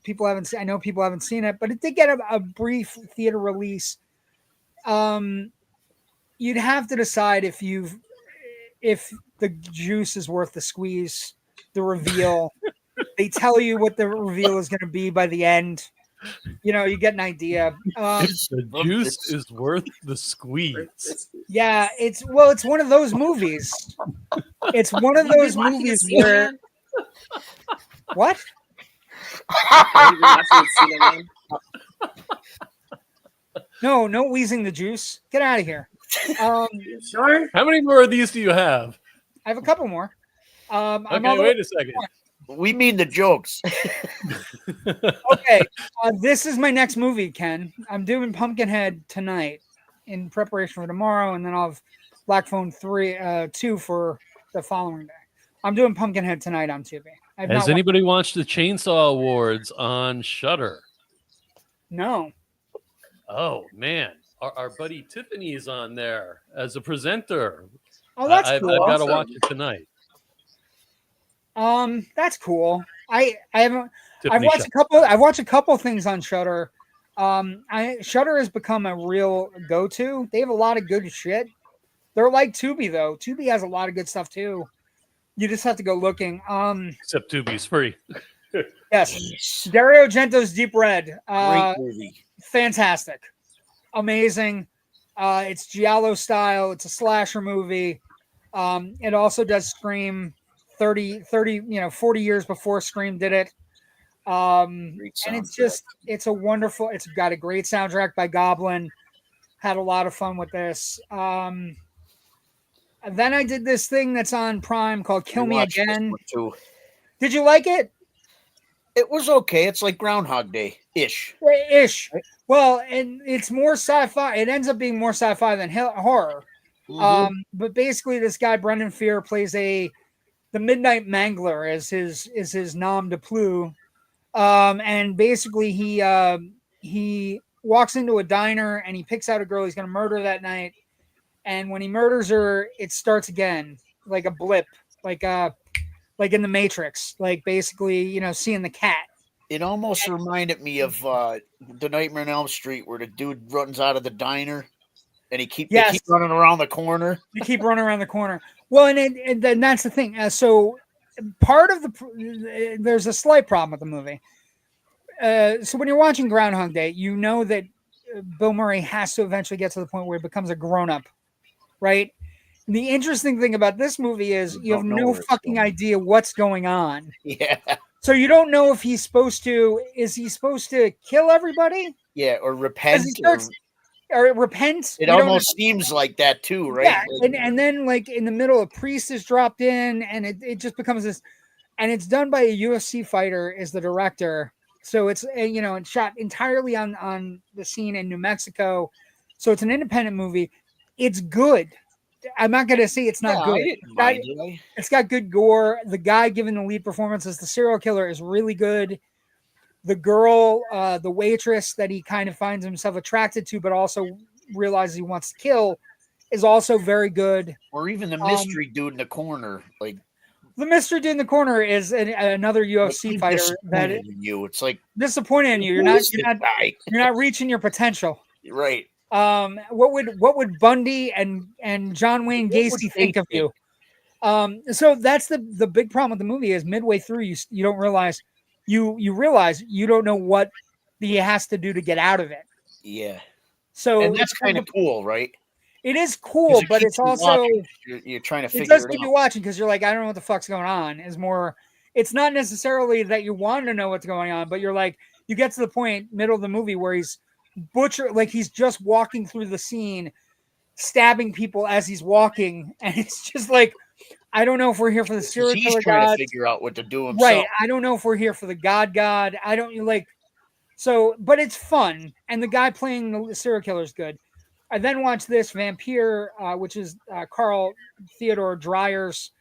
I know people haven't seen it, but it did get a brief theater release. You'd have to decide if the juice is worth the squeeze. The reveal, they tell you what the reveal is going to be by the end. You get an idea. The juice is worth the squeeze. Yeah, it's one of those movies. It's one of those movies where what? No wheezing the juice. Get out of here. Sure. How many more of these do you have? I have a couple more. Okay, wait a second. We mean the jokes. Okay, this is my next movie, Ken. I'm doing Pumpkinhead tonight in preparation for tomorrow, and then I'll have Black Phone 2 for the following day. I'm doing Pumpkinhead tonight on TV. Has anybody watched the Chainsaw Awards on Shudder? No. Oh man, our buddy Tiffany is on there as a presenter. Oh, that's cool. I've got to watch it tonight. That's cool. I haven't. I've watched a couple things on Shudder. Shudder has become a real go-to. They have a lot of good shit. They're like Tubi though. Tubi has a lot of good stuff too. You just have to go looking. Except Tubi's free. Yes. Dario Argento's Deep Red. Great movie. Fantastic. Amazing. It's Giallo style. It's a slasher movie. It also does Scream 40 years before Scream did it. And it's got a great soundtrack by Goblin. Had a lot of fun with this. Then I did this thing that's on Prime called Kill Me Again. Did you like it? It was okay. It's like Groundhog Day-ish. Ish. Well, and it's more sci-fi. It ends up being more sci-fi than horror. Mm-hmm. But basically, this guy, Brendan Fear, plays a the Midnight Mangler is his nom de plume. And basically he walks into a diner and he picks out a girl he's going to murder that night. And when he murders her, it starts again, like a blip, like in the Matrix, like basically, you know, seeing the cat. It almost reminded me of The Nightmare on Elm Street, where the dude runs out of the diner and they keep running around the corner. You keep running around the corner. Well, and that's the thing. So part of there's a slight problem with the movie. So when you're watching Groundhog Day, you know that Bill Murray has to eventually get to the point where he becomes a grown-up, right? And the interesting thing about this movie is you have no fucking idea what's going on. Yeah. So you don't know if is he supposed to kill everybody? Yeah, or repent. Or repent. It almost seems like that too, right? Yeah, and then like in the middle, a priest is dropped in, and it just becomes this, and it's done by a UFC fighter is the director. So it's, you know, it's shot entirely on the scene in New Mexico. So it's an independent movie. It's good. I'm not going to say it's not good. It's got good gore. The guy giving the lead performance as the serial killer is really good. The girl, the waitress that he kind of finds himself attracted to, but also realizes he wants to kill, is also very good. Or even the mystery dude in the corner, like. The mystery dude in the corner is another UFC fighter that it's like disappointed in you. You're not reaching your potential. Right. What would Bundy and John Wayne Gacy think of you? So that's the big problem with the movie is midway through you don't realize you realize you don't know what he has to do to get out of it. Yeah. So and that's kind of cool, right? It is cool, but it's also you're trying to figure it out. It does keep you watching because you're like, I don't know what the fuck's going on. It's not necessarily that you want to know what's going on, but you're like, you get to the point middle of the movie where he's he's just walking through the scene, stabbing people as he's walking, and it's just like, I don't know if we're here for the serial killer. He's trying to figure out what to do himself. Right. I don't know if we're here for the God. I don't like. So, but it's fun, and the guy playing the serial killer is good. I then watched this Vampire, which is Carl Theodor Dreyer's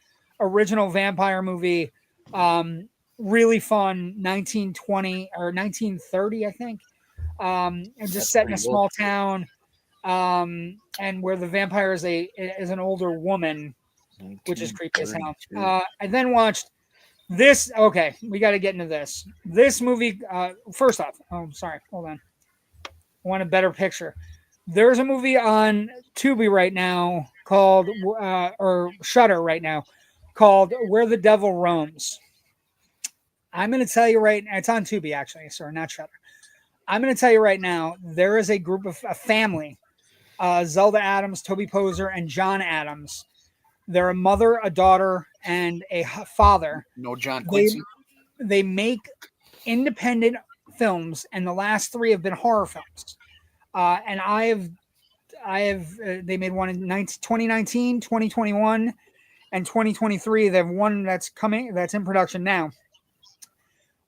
original vampire movie. Really fun, 1920 or 1930, I think. And just set in a small town, and where the vampire is an older woman, which is creepy as hell. I then watched this. Okay, we got to get into this. This movie. First off, sorry, hold on. I want a better picture. There's a movie on Tubi right now called, or Shudder right now, called Where the Devil Roams. I'm going to tell you right now, it's on Tubi actually, sorry, not Shudder. I'm going to tell you right now, there is a group of a family, Zelda Adams, Toby Poser, and John Adams. They're a mother, a daughter, and a father. No John Quincy. They make independent films, and the last 3 have been horror films. And they made one in 2019, 2021, and 2023. They have one that's in production now.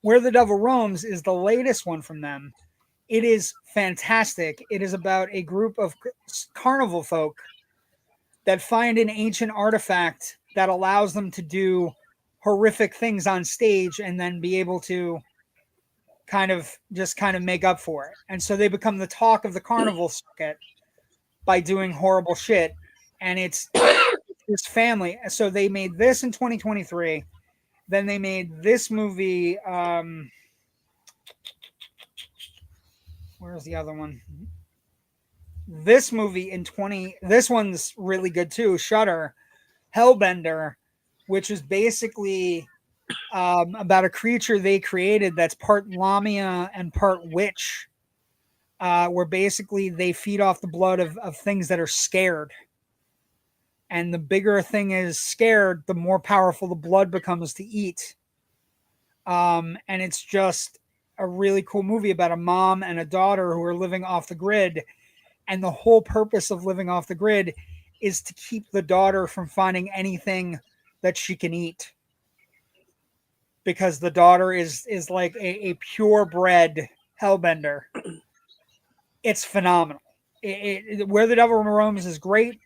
Where the Devil Roams is the latest one from them. It is fantastic. It is about a group of carnival folk that find an ancient artifact that allows them to do horrific things on stage and then be able to kind of make up for it. And so they become the talk of the carnival circuit by doing horrible shit. And it's this family. So they made this in 2023. Then they made this movie. Where's the other one? This movie this one's really good too. Shudder, Hellbender, which is basically about a creature they created that's part Lamia and part witch, where basically they feed off the blood of things that are scared. And the bigger a thing is scared, the more powerful the blood becomes to eat. And it's just a really cool movie about a mom and a daughter who are living off the grid. And the whole purpose of living off the grid is to keep the daughter from finding anything that she can eat. Because the daughter is like a purebred hellbender. It's phenomenal. Where the Devil Roams is great.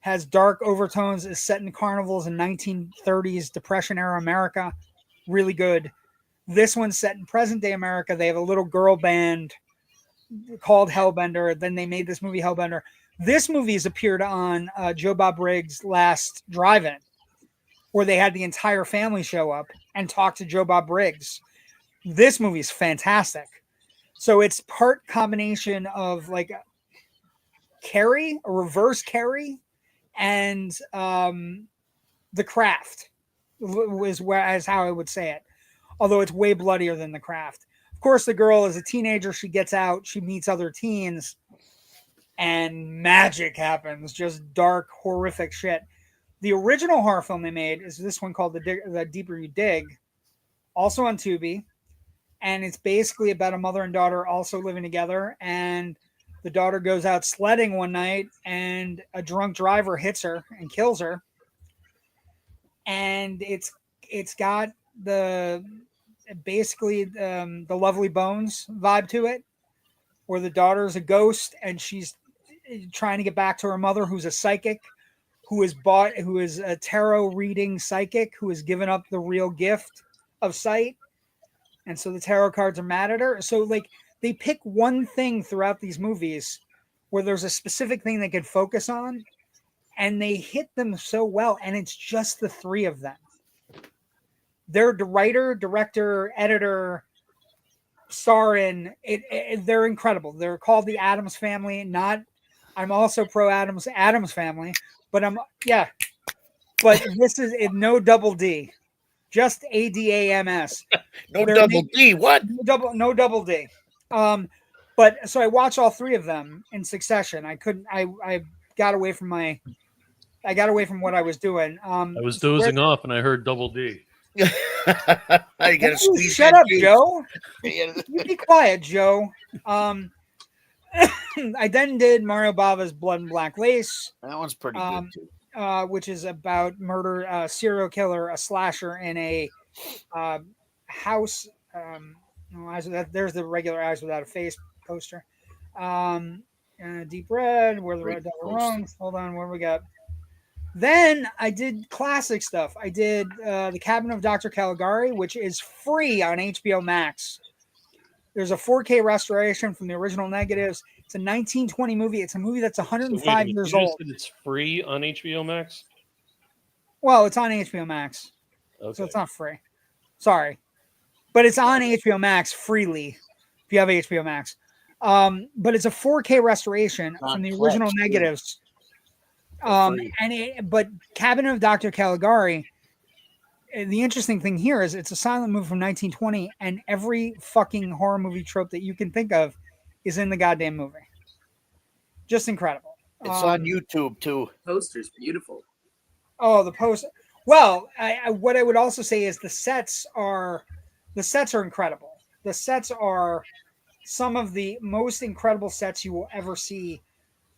has dark overtones, is set in carnivals in 1930s Depression era America. Really good. This one's set in present day America. They have a little girl band called Hellbender. Then they made this movie Hellbender. This movie has appeared on Joe Bob Briggs' last drive-in, where they had the entire family show up and talk to Joe Bob Briggs. This movie is fantastic. So it's part combination of like Carrie, a reverse Carrie, and The Craft is how I would say it. Although it's way bloodier than The Craft. Of course, the girl is a teenager. She gets out. She meets other teens. And magic happens. Just dark, horrific shit. The original horror film they made is this one called The Deeper You Dig. Also on Tubi. And it's basically about a mother and daughter also living together. And the daughter goes out sledding one night. And a drunk driver hits her and kills her. And it's got the Lovely Bones vibe to it, where the daughter's a ghost and she's trying to get back to her mother, who's a psychic, who is a tarot reading psychic, who has given up the real gift of sight, and so the tarot cards are mad at her. So like they pick one thing throughout these movies where there's a specific thing they could focus on, and they hit them so well, and it's just the three of them. They're the writer, director, editor, star in it. They're incredible. They're called the Addams Family. I'm also pro Addams Family, but but this is no double D, just ADAMS. No double D. What? No double D. But so I watched all three of them in succession. I couldn't. I got away from what I was doing. I was dozing off and I heard double D. I gotta squeeze. Shut up, Joe. You be quiet, Joe. I then did Mario Bava's Blood and Black Lace. That one's pretty good too. Which is about murder, serial killer, a slasher in a house. There's the regular Eyes Without a Face poster. Deep Red, Where the Red Devil Roams. Hold on, what do we got? Then I did classic stuff. I did The Cabinet of Dr. Caligari, which is free on HBO Max. There's a 4K restoration from the original negatives. It's a 1920 movie. It's a movie that's 105 years old. It's free on HBO Max? Well, it's on HBO Max. Okay. So it's not free. Sorry. But it's on HBO Max freely if you have HBO Max. But it's a 4K restoration from the original negatives. But Cabinet of Dr. Caligari, the interesting thing here is it's a silent movie from 1920, and every fucking horror movie trope that you can think of is in the goddamn movie. Just incredible. It's on YouTube too. Poster's beautiful. Oh, the poster. Well, what I would also say is the sets are incredible. The sets are some of the most incredible sets you will ever see.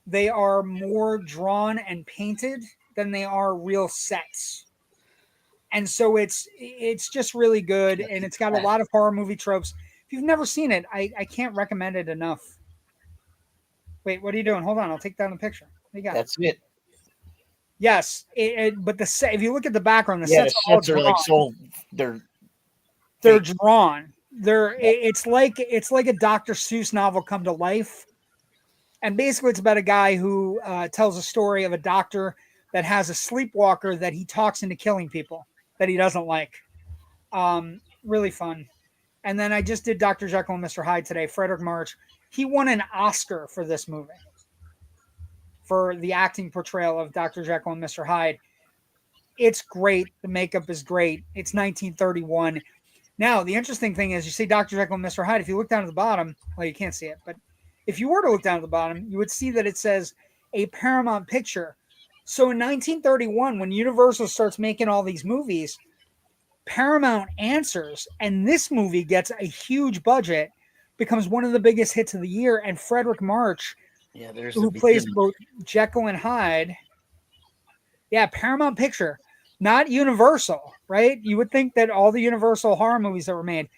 They are more drawn and painted than they are real sets. And so it's just really good, and it's got a lot of horror movie tropes. If you've never seen it, I can't recommend it enough. Wait, what are you doing? Hold on, I'll take down the picture. What you got? That's it. Yes, but if you look at the background, the sets are like so they're drawn. It's like a Dr. Seuss novel come to life. And basically, it's about a guy who tells a story of a doctor that has a sleepwalker that he talks into killing people that he doesn't like. Really fun. And then I just did Dr. Jekyll and Mr. Hyde today. Frederick March. He won an Oscar for this movie for the acting portrayal of Dr. Jekyll and Mr. Hyde. It's great. The makeup is great. It's 1931. Now, the interesting thing is you see Dr. Jekyll and Mr. Hyde. If you look down at the bottom, well, you can't see it, but if you were to look down at the bottom, you would see that it says a Paramount picture. So in 1931, when Universal starts making all these movies, Paramount answers, and this movie gets a huge budget, becomes one of the biggest hits of the year, and Frederick March, who plays both Jekyll and Hyde, Paramount Picture, not Universal, right? You would think that all the Universal horror movies that were made,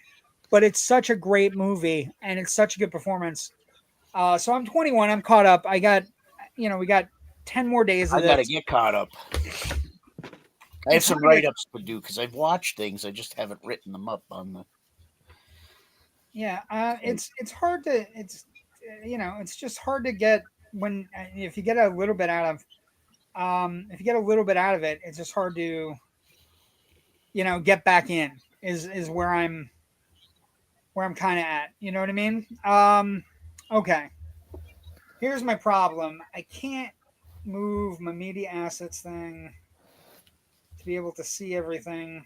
but it's such a great movie, and it's such a good performance. So I'm 21. I'm caught up. We got 10 more days of I gotta this. get caught up. I have some write-ups to do because I've watched things. I just haven't written them up on the. Yeah, it's hard to it's just hard to get when if you get a little bit out of it, it's just hard to get back in is where I'm kind of at. You know what I mean? Okay. Here's my problem. I can't move my media assets thing to be able to see everything.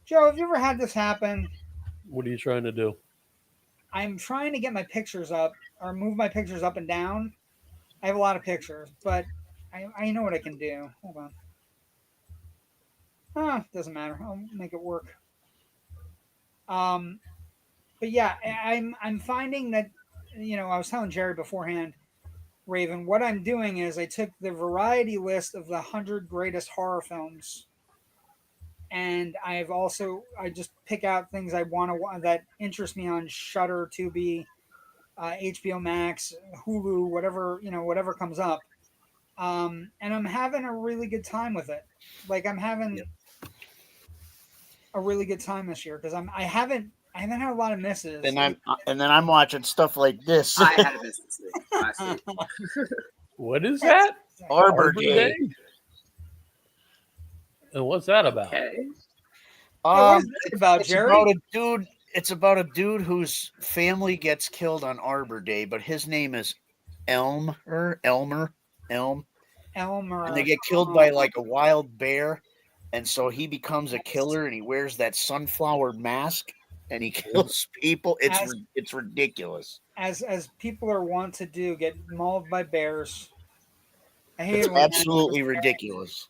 Joe, have you ever had this happen? What are you trying to do? I'm trying to get my pictures up or move my pictures up and down. I have a lot of pictures, but I know what I can do. Hold on. Doesn't matter. I'll make it work. But yeah, I'm finding that I was telling Jerry beforehand, Raven, what I'm doing is I took the variety list of the 100 greatest horror films, and I just pick out things I want to that interest me on Shudder, Tubi, HBO Max, Hulu, whatever comes up, and I'm having a really good time with it. Like I'm having a really good time this year because I haven't had a lot of misses. And I'm watching stuff like this. I had a miss this week. Last week. What is that? Arbor Day. And what's that about? Okay. What is this about, Jerry? It's about a dude whose family gets killed on Arbor Day, but his name is Elmer. And they get killed by like a wild bear, and so he becomes a killer, and he wears that sunflower mask, and he kills people. It's ridiculous. As people are wont to do, get mauled by bears. I hate It's it when absolutely ridiculous.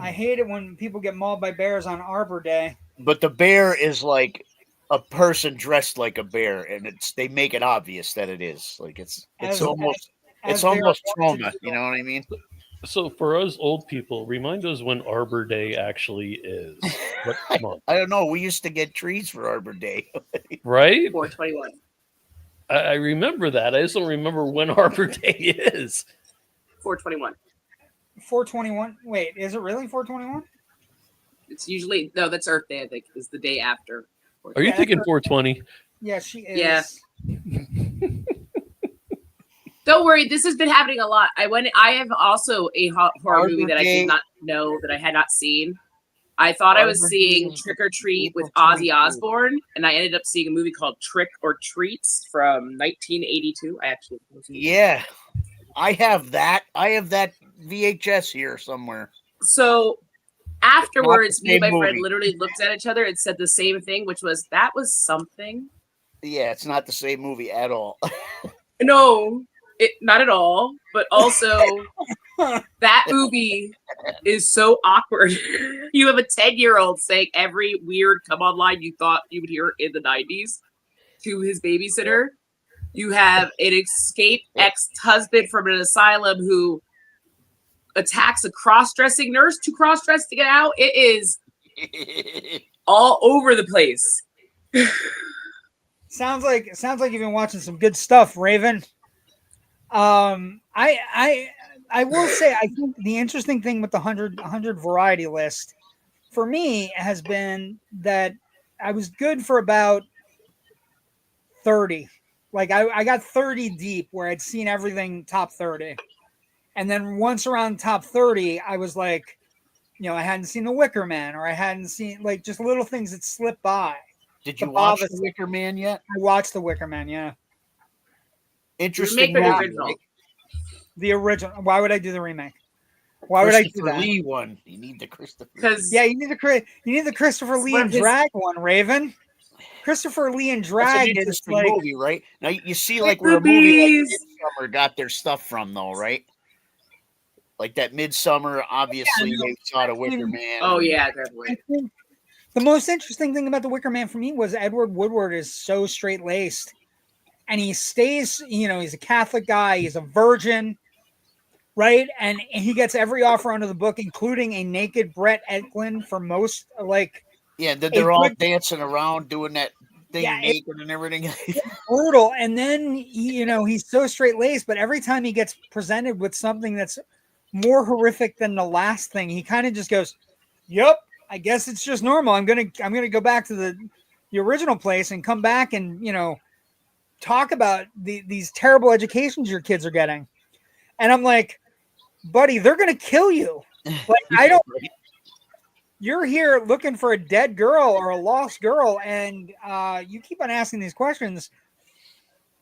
I hate it when people get mauled by bears on Arbor Day. But the bear is like a person dressed like a bear, and they make it obvious that it is. Like it's almost trauma. You know what I mean? So for us old people, remind us when Arbor Day actually is. What month? I don't know. We used to get trees for Arbor Day. Right? 421. I remember that. I just don't remember when Arbor Day is. 421. 421. Wait, is it really 421? It's usually that's Earth Day. I think is the day after. Are you thinking 420? Yeah, she is. Yeah. Don't worry, this has been happening a lot. I have also a horror movie that I did not know that I had not seen. I thought I was seeing Trick or Treat with Ozzy Osbourne, and I ended up seeing a movie called Trick or Treats from 1982. Yeah, I have that. I have that VHS here somewhere. So afterwards, me and my friend literally looked at each other and said the same thing, which was, that was something. Yeah, it's not the same movie at all. No, not at all. But also, that movie is so awkward. You have a 10-year-old saying every weird come on line you thought you would hear in the 90s to his babysitter. You have an escaped ex-husband from an asylum who attacks a cross-dressing nurse to cross-dress to get out. It is all over the place. Sounds like you've been watching some good stuff, Raven. I will say, I think the interesting thing with the 100 variety list for me has been that I was good for about 30. Like I got 30 deep where I'd seen everything top 30. And then once around top 30, I was like, I hadn't seen The Wicker Man, or I hadn't seen like just little things that slipped by. Did you watch The Wicker Man yet? I watched The Wicker Man, yeah. Interesting. The original. Why would I do the remake? Why would I do that? Lee one. You need the Christopher. You need the Christopher Lee and Drag one, Raven. Christopher Lee and Drag is like movie, right? Now you see like where a movie like Midsummer got their stuff from, though, right? Like that Midsummer, obviously they saw The Wicker Man. Oh yeah, definitely. The most interesting thing about The Wicker Man for me was Edward Woodward is so straight laced, and he stays. He's a Catholic guy. He's a virgin. Right, and he gets every offer under the book, including a naked Brett Eklund for most. Like, yeah, they're all dancing around doing that thing Yeah, naked and everything. brutal. And then he's so straight laced, but every time he gets presented with something that's more horrific than the last thing, he kind of just goes, "Yep, I guess it's just normal. I'm gonna go back to the original place and come back and talk about these terrible educations your kids are getting." And I'm like, buddy, they're gonna kill you. Like, I don't. You're here looking for a dead girl or a lost girl, and you keep on asking these questions.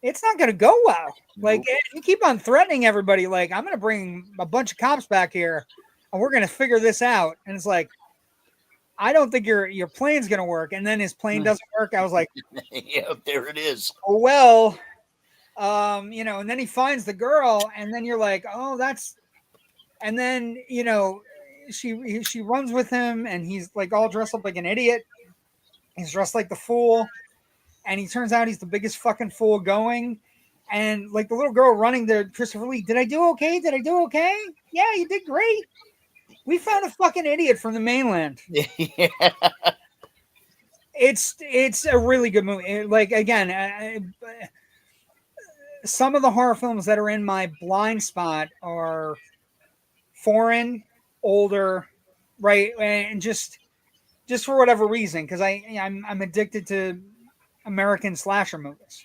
It's not going to go well. Like, you keep on threatening everybody. Like, I'm going to bring a bunch of cops back here, and we're going to figure this out. And it's like, I don't think your plane's going to work. And then his plane doesn't work. I was like, yeah, there it is. oh well, And then he finds the girl, and then you're like, oh, that's. And then she runs with him, and he's like all dressed up like an idiot. He's dressed like the fool, and he turns out he's the biggest fucking fool going. And like the little girl running to Christopher Lee, did I do okay? Did I do okay? Yeah, you did great. We found a fucking idiot from the mainland. Yeah. It's a really good movie. Like, again, some of the horror films that are in my blind spot are foreign, older, right, and just for whatever reason, because I'm addicted to American slasher movies,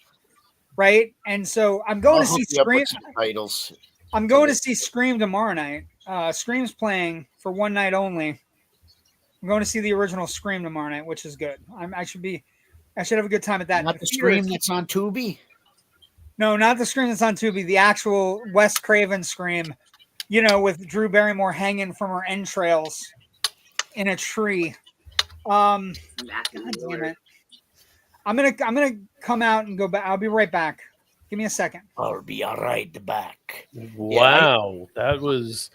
right? And so I'm going to see Scream. Titles. I'm going to see Scream tomorrow night. Scream's playing for one night only. I'm going to see the original Scream tomorrow night, which is good. I should have a good time at that. Not the Scream that's on Tubi? No, not the Scream that's on Tubi. The actual Wes Craven Scream. With Drew Barrymore hanging from her entrails in a tree. God damn it. I'm gonna come out and go back. I'll be right back. Give me a second. I'll be all right back. Wow, that was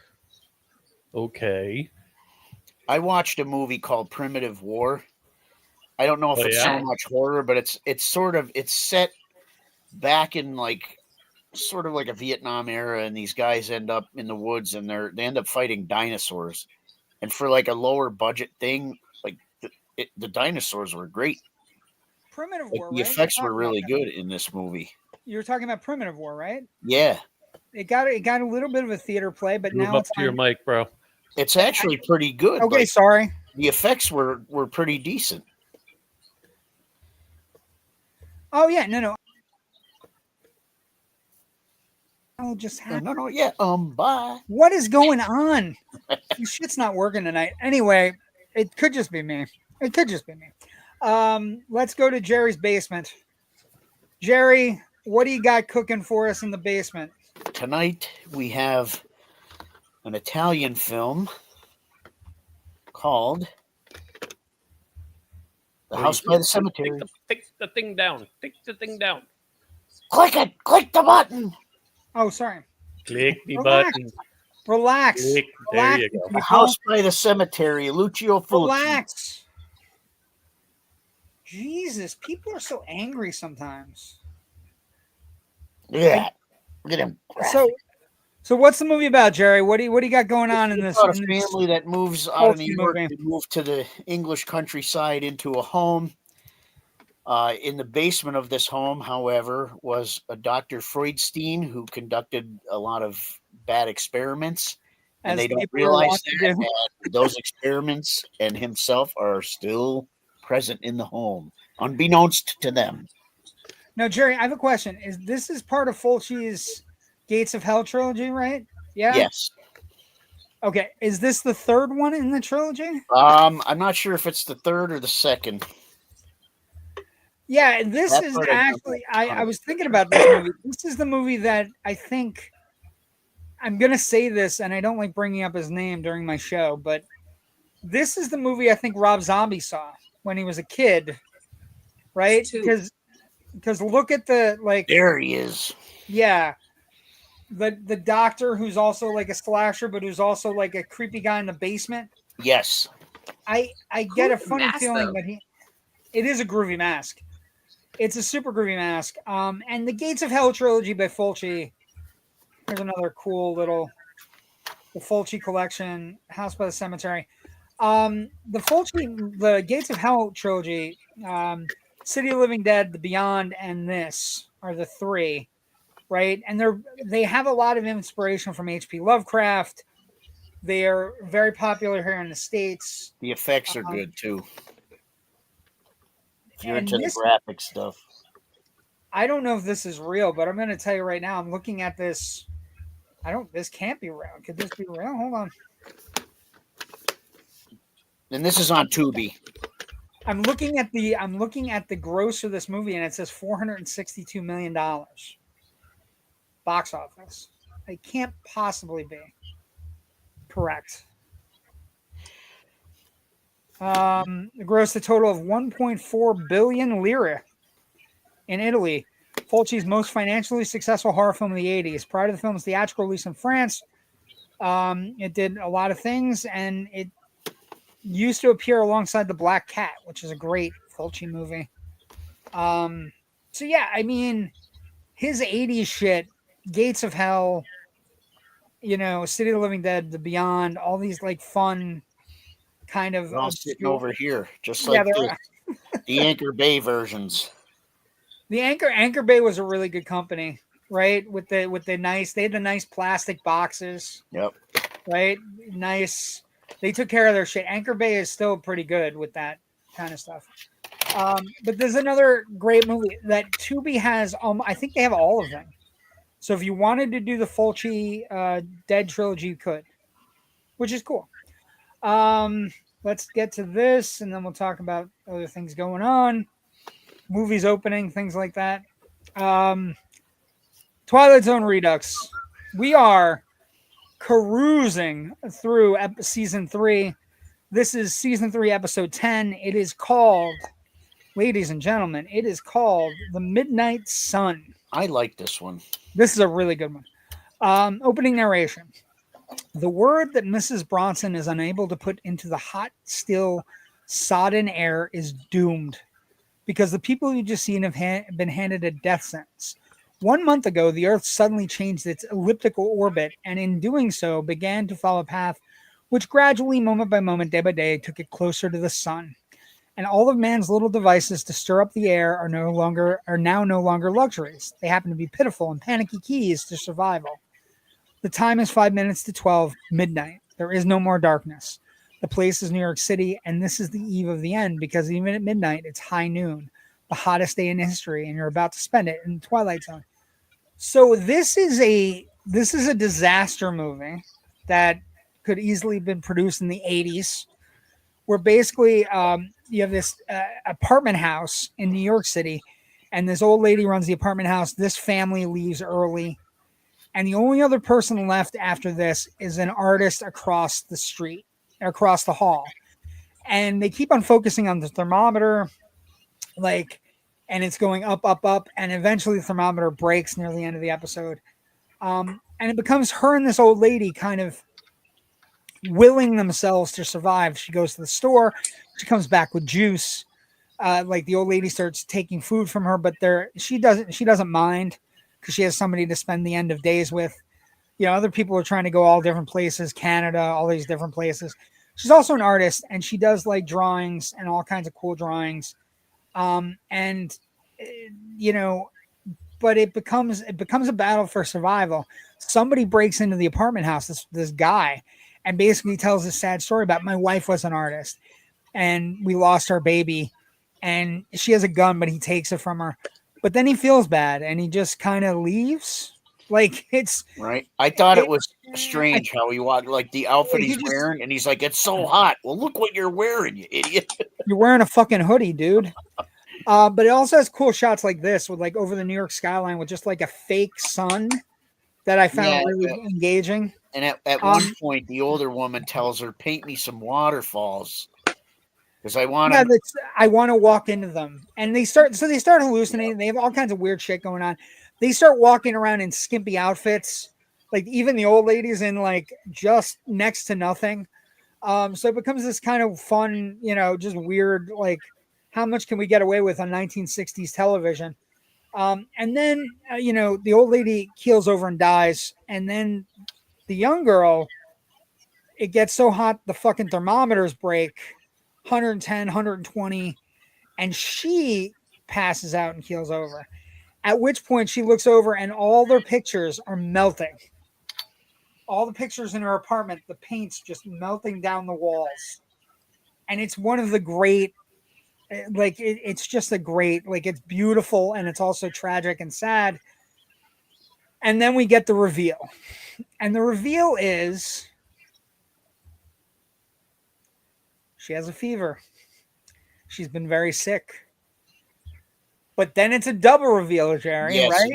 okay. I watched a movie called Primitive War. I don't know if it's so much horror, but it's set back in like sort of like a Vietnam era, and these guys end up in the woods and they end up fighting dinosaurs. And for like a lower budget thing, like the dinosaurs were great. Primitive Like, War, the right? effects were really good in this movie. You were talking about Primitive War, right? Yeah. It got a little bit of a theater play, but Move now up it's to your mic, bro. It's actually pretty good. Okay, like, sorry. the effects were pretty decent. Oh yeah, no. I'll just have. No, yeah. Bye. What is going on? This shit's not working tonight. Anyway, it could just be me. Let's go to Jerry's basement. Jerry, what do you got cooking for us in the basement? Tonight we have an Italian film called The House by the Cemetery. Take the thing down. Take the thing down. Click it. Click the button. Oh, sorry. Click the Relax. button. Relax. Click. Relax. There you go. The House by the Cemetery. Lucio Fulci. Relax. Jesus, people are so angry sometimes. Yeah. Look at him. So what's the movie about, Jerry? What do you got going on in this? About a family that moves out of New York movie. to move to the English countryside into a home. In the basement of this home, however, was a Dr. Freudstein who conducted a lot of bad experiments. And they don't realize that those experiments and himself are still present in the home, unbeknownst to them. Now, Jerry, I have a question. This is part of Fulci's Gates of Hell trilogy, right? Yeah. Yes. Okay. Is this the third one in the trilogy? I'm not sure if it's the third or the second. Yeah, this is actually, I was thinking about this movie. This is the movie that I think, I'm going to say this, and I don't like bringing up his name during my show, but this is the movie I think Rob Zombie saw when he was a kid, right? Because look at the, like. There he is. Yeah. The doctor who's also like a slasher, but who's also like a creepy guy in the basement. Yes. I get a funny feeling that it is a groovy mask. It's a super groovy mask. And the Gates of Hell trilogy by Fulci. Here's another cool little the Fulci collection, House by the Cemetery. The Gates of Hell trilogy City of Living Dead, The Beyond, and this are the three, right? And they have a lot of inspiration from H.P. Lovecraft. They are very popular here in the States. The effects are good too. If you're And into this, the graphic stuff. I don't know if this is real, but I'm going to tell you right now. I'm looking at this. This can't be real. Could this be real? Hold on. And this is on Tubi. I'm looking at the gross of this movie, and it says $462 million box office. It can't possibly be correct. It grossed a total of 1.4 billion lira in Italy. Fulci's most financially successful horror film of the 80s. Prior to the film's theatrical release in France, it did a lot of things, and it used to appear alongside The Black Cat, which is a great Fulci movie. So yeah, I mean, his 80s shit, Gates of Hell, City of the Living Dead, The Beyond, all these like fun kind of They're all sitting over here, just like the Anchor Bay versions. The Anchor Bay was a really good company, right? With the nice, they had the nice plastic boxes. Yep. Right? Nice. They took care of their shit. Anchor Bay is still pretty good with that kind of stuff. But there's another great movie that Tubi has. I think they have all of them. So if you wanted to do the Fulci Dead trilogy, you could, which is cool. Let's get to this, and then we'll talk about other things going on. Movies opening, things like that. Twilight Zone Redux. We are cruising through season 3. This is season 3, episode 10. It is called, ladies and gentlemen, The Midnight Sun. I like this one. This is a really good one. Opening narration. The word that Mrs. Bronson is unable to put into the hot, still, sodden air is doomed, because the people you just seen have been handed a death sentence. 1 month ago, the Earth suddenly changed its elliptical orbit, and in doing so, began to follow a path which gradually, moment by moment, day by day, took it closer to the sun. And all of man's little devices to stir up the air are now no longer luxuries. They happen to be pitiful and panicky keys to survival. The time is 5 minutes to 12, midnight. There is no more darkness. The place is New York City, and this is the eve of the end, because even at midnight, it's high noon, the hottest day in history, and you're about to spend it in the Twilight Zone. So this is a disaster movie that could easily have been produced in the 80s, where basically you have this apartment house in New York City, and this old lady runs the apartment house. This family leaves early, and the only other person left after this is an artist across the street, across the hall. And they keep on focusing on the thermometer, and it's going up, up, up, and eventually the thermometer breaks near the end of the episode. And it becomes her and this old lady kind of willing themselves to survive. She goes to the store. She comes back with juice. The old lady starts taking food from her, but she doesn't mind, because she has somebody to spend the end of days with. Other people are trying to go all different places, Canada, all these different places. She's also an artist, and she does like drawings and all kinds of cool drawings. But it becomes a battle for survival. Somebody breaks into the apartment house, this guy, and basically tells a sad story about, my wife was an artist and we lost our baby, and she has a gun, but he takes it from her. But then he feels bad and he just kind of leaves. It's right. I thought it was strange how he walked, like the outfit he's wearing, and he's like, it's so hot. Well, look what you're wearing, you idiot. You're wearing a fucking hoodie, dude. But it also has cool shots like this with over the New York skyline with just a fake sun that I found really engaging. And at one point, the older woman tells her, paint me some waterfalls, because I want to walk into them. And they start hallucinating. They have all kinds of weird shit going on. They start walking around in skimpy outfits. Even the old lady's in just next to nothing. So it becomes this kind of fun, just weird, how much can we get away with on 1960s television? And then, the old lady keels over and dies. And then the young girl, it gets so hot, the fucking thermometers break 110, 120. And she passes out and keels over. At which point she looks over and all their pictures are melting. All the pictures in her apartment, the paint's just melting down the walls. And it's one of the great, like, it's just a great, like, it's beautiful and it's also tragic and sad. And then we get the reveal. And the reveal is she has a fever. She's been very sick. But then it's a double reveal, Jerry, Yes, right?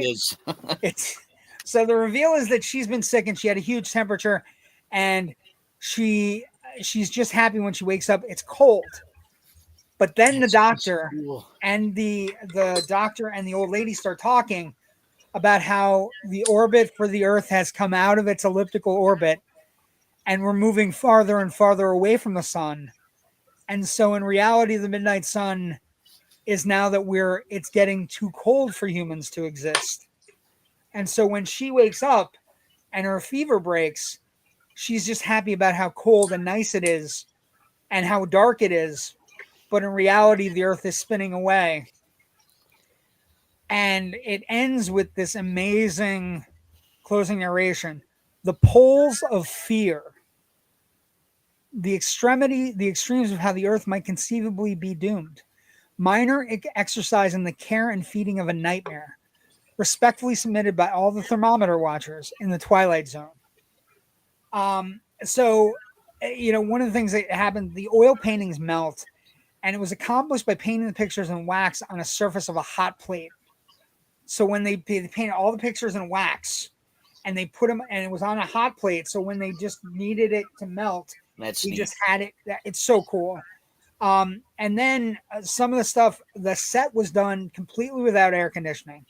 it is. So the reveal is that she's been sick and she had a huge temperature, and she's just happy when she wakes up. It's cold. But then the doctor and the doctor and the old lady start talking about how the orbit for the Earth has come out of its elliptical orbit and we're moving farther and farther away from the sun. And so in reality, the midnight sun is now that it's getting too cold for humans to exist. And so when she wakes up and her fever breaks, she's just happy about how cold and nice it is and how dark it is. But in reality, the Earth is spinning away. And it ends with this amazing closing narration. The poles of fear, the extremes of how the Earth might conceivably be doomed. Minor exercise in the care and feeding of a nightmare. Respectfully submitted by all the thermometer watchers in the Twilight Zone. So, one of the things that happened, the oil paintings melt, and it was accomplished by painting the pictures in wax on a surface of a hot plate. So when they painted all the pictures in wax, and they put them, and it was on a hot plate, so when they just needed it to melt, That's we neat. just had it. It's so cool. And then some of the stuff, the set was done completely without air conditioning.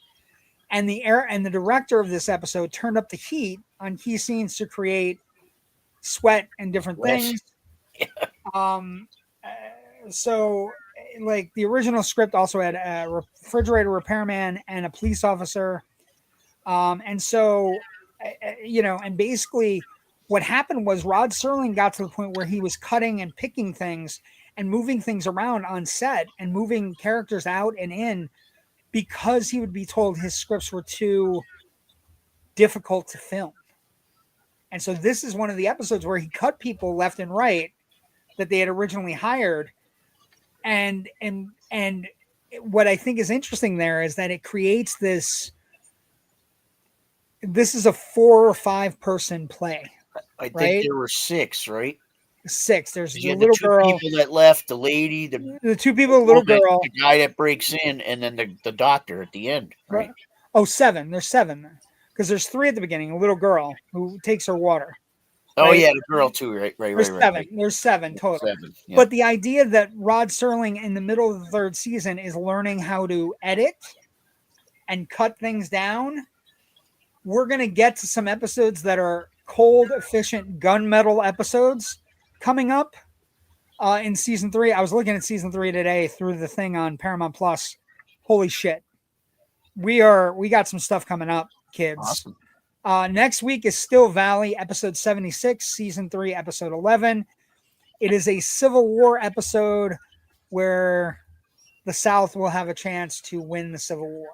And the director of this episode turned up the heat on key scenes to create sweat and different things. So, like, the original script also had a refrigerator repairman and a police officer. And so, and basically what happened was Rod Serling got to the point where he was cutting and picking things and moving things around on set and moving characters out and in because he would be told his scripts were too difficult to film. And so this is one of the episodes where he cut people left and right that they had originally hired. And what I think is interesting there is that it creates this is a 4 or 5 person play. I think right? there were 6, right? 6. There's You the had little the 2 girl, people that left, the lady, the 2 people, the little woman, girl. the guy that breaks in, and then the doctor at the end, right? Oh, 7. There's 7 because there's 3 at the beginning. A little girl who takes her water. Oh right? yeah, the girl too, right? There's 7. There's 7 total. 7. Yeah. But the idea that Rod Serling in the middle of the 3rd season is learning how to edit and cut things down. We're going to get to some episodes that are cold, efficient gunmetal episodes coming up in season 3. I was looking at season 3 today through the thing on Paramount Plus. Holy shit. We got some stuff coming up, kids. Awesome. Next week is Still Valley, episode 76, season 3, episode 11. It is a Civil War episode where the South will have a chance to win the Civil War.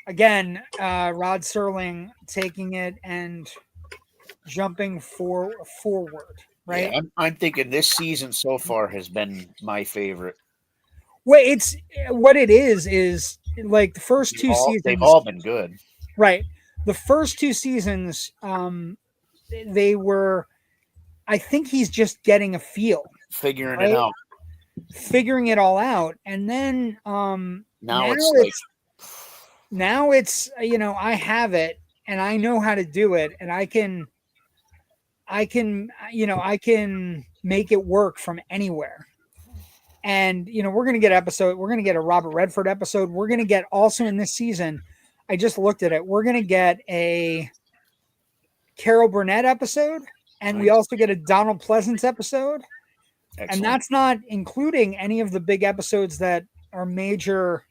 Again, Rod Serling taking it and jumping forward, right? Yeah, I'm thinking this season so far has been my favorite. Well, it's what it is like the first 2 seasons. They've all been good. Right. The first 2 seasons, they were, I think he's just getting a feel. Figuring right? it out. Figuring it all out. And then now it's I have it and I know how to do it and I can make it work from anywhere. And we're going to get a Robert Redford episode. We're going to get also in this season, I just looked at it. We're going to get a Carol Burnett episode and we also get a Donald Pleasance episode. Excellent. And that's not including any of the big episodes that are major,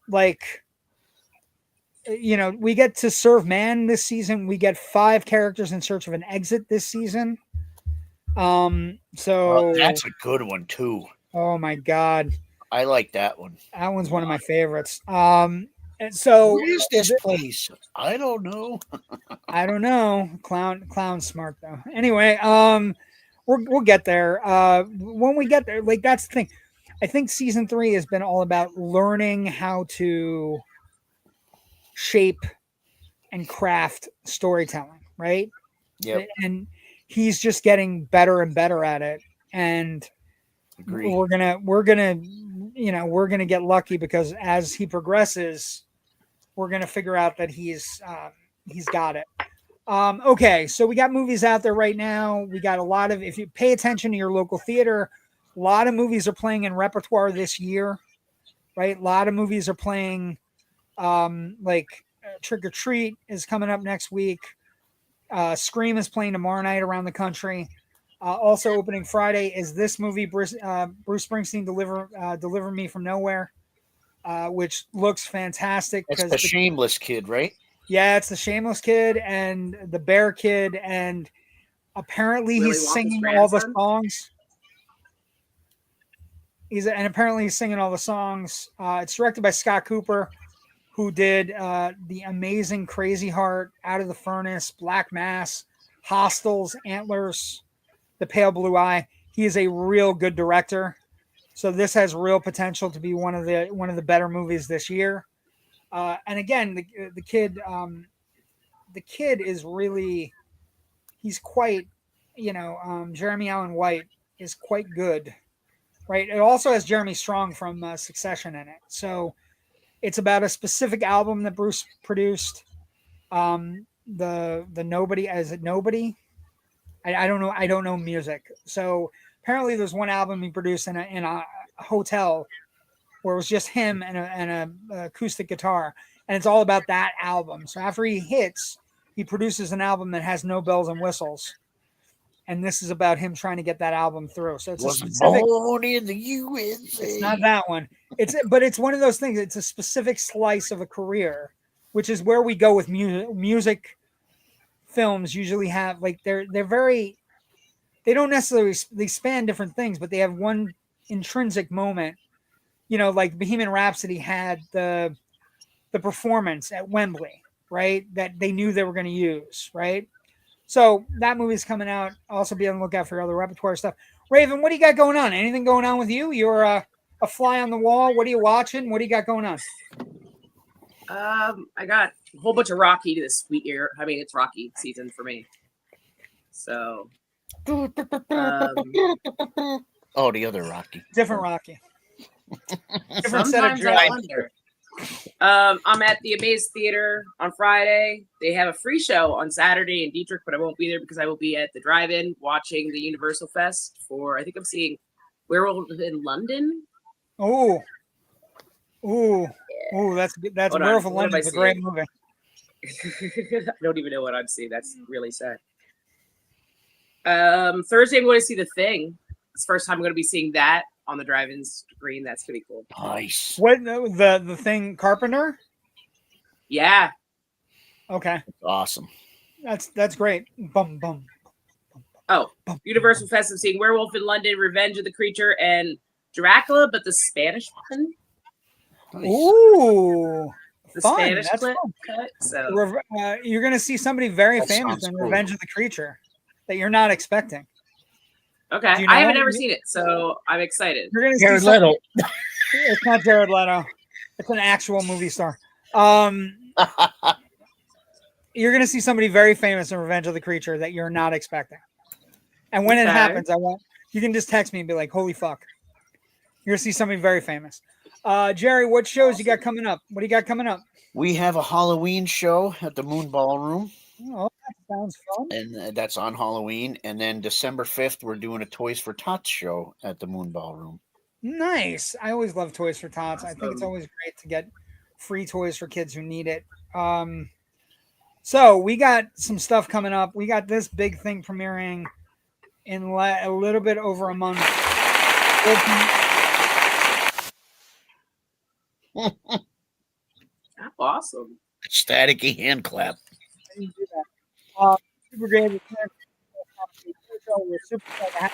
like, we get to Serve Man this season. We get 5 characters in search of an exit this season. That's a good one too. Oh my God. I like that one. That one's one of my favorites. And so Where is this place? I don't know. I don't know. Clown's smart though. Anyway, we'll get there. When we get there, like that's the thing. I think season 3 has been all about learning how to shape and craft storytelling, right? Yep. And he's just getting better and better at it. And Agree. we're gonna get lucky because as he progresses, we're gonna figure out that he's got it. Okay, so we got movies out there right now. We got a lot of, if you pay attention to your local theater, a lot of movies are playing in repertoire this year, right? A lot of movies are playing, Trick or Treat is coming up next week. Scream is playing tomorrow night around the country. Also opening Friday is this movie, Bruce Springsteen, Deliver Me from Nowhere, which looks fantastic. It's the Shameless Kid, right? Yeah, it's the Shameless Kid and the Bear Kid, and apparently he's singing all the songs. Apparently he's singing all the songs. It's directed by Scott Cooper, who did the amazing Crazy Heart, Out of the Furnace, Black Mass, Hostels, Antlers, The Pale Blue Eye. He is a real good director, so this has real potential to be one of the better movies this year. And again, the kid is really, he's quite, Jeremy Allen White is quite good, right? It also has Jeremy Strong from Succession in it. So it's about a specific album that Bruce produced. The Nobody, is it Nobody? I don't know. I don't know music. So apparently there's one album he produced in a hotel where it was just him and an acoustic guitar, and it's all about that album. So after he hits, he produces an album that has no bells and whistles, and this is about him trying to get that album through. So it's a specific. Born in the USA. It's not that one. But it's one of those things. It's a specific slice of a career, which is where we go with music. Films usually have they're very. They don't necessarily they span different things, but they have one intrinsic moment. Like Bohemian Rhapsody had the performance at Wembley, right? That they knew they were going to use, right? So that movie's coming out. Also be on the lookout for other repertoire stuff. Raven, what do you got going on? Anything going on with you? You're a fly on the wall. What are you watching? What do you got going on? I got a whole bunch of Rocky this week year. I mean, it's Rocky season for me. So, Oh, the other Rocky. Different Rocky. Different set of sometimes I wonder. I'm at the Amaze Theater on Friday. They have a free show on Saturday in Dietrich, but I won't be there because I will be at the drive-in watching the Universal Fest for, I think I'm seeing Werewolf in London. Oh, that's Werewolf in London. It's a great movie. I don't even know what I'm seeing. That's really sad. Thursday I'm going to see The Thing. It's the first time I'm going to be seeing that on the drive-in screen. That's pretty cool. Nice. What the Thing, Carpenter? Yeah. Okay. Awesome. That's great. Bum bum. Oh, bum, Universal Fest. I'm seeing Werewolf in London, Revenge of the Creature, and Dracula, but the Spanish one. Nice. Ooh. The Fun. Spanish That's clip fun. cut. So You're going to see somebody very That famous sounds in cool. Revenge of the Creature that you're not expecting. okay, Do you know I haven't him? ever seen it, so I'm excited. You're going to Jared see somebody- Leto. It's not Jared Leto. It's an actual movie star. You're going to see somebody very famous in Revenge of the Creature that you're not expecting. And when it Okay. happens, you can just text me and be like, holy fuck. You're going to see somebody very famous. Jerry, what shows you got coming up? What do you got coming up? We have a Halloween show at the Moon Ballroom, Oh, that sounds fun. and that's on Halloween. And then December 5th, we're doing a Toys for Tots show at the Moon Ballroom. Nice. I always love Toys for Tots. I think it's Awesome. always great to get free toys for kids who need it. So we got some stuff coming up. We got this big thing premiering in a little bit over a month. Awesome. Staticky hand clap. You do that. Super great. We're super excited to have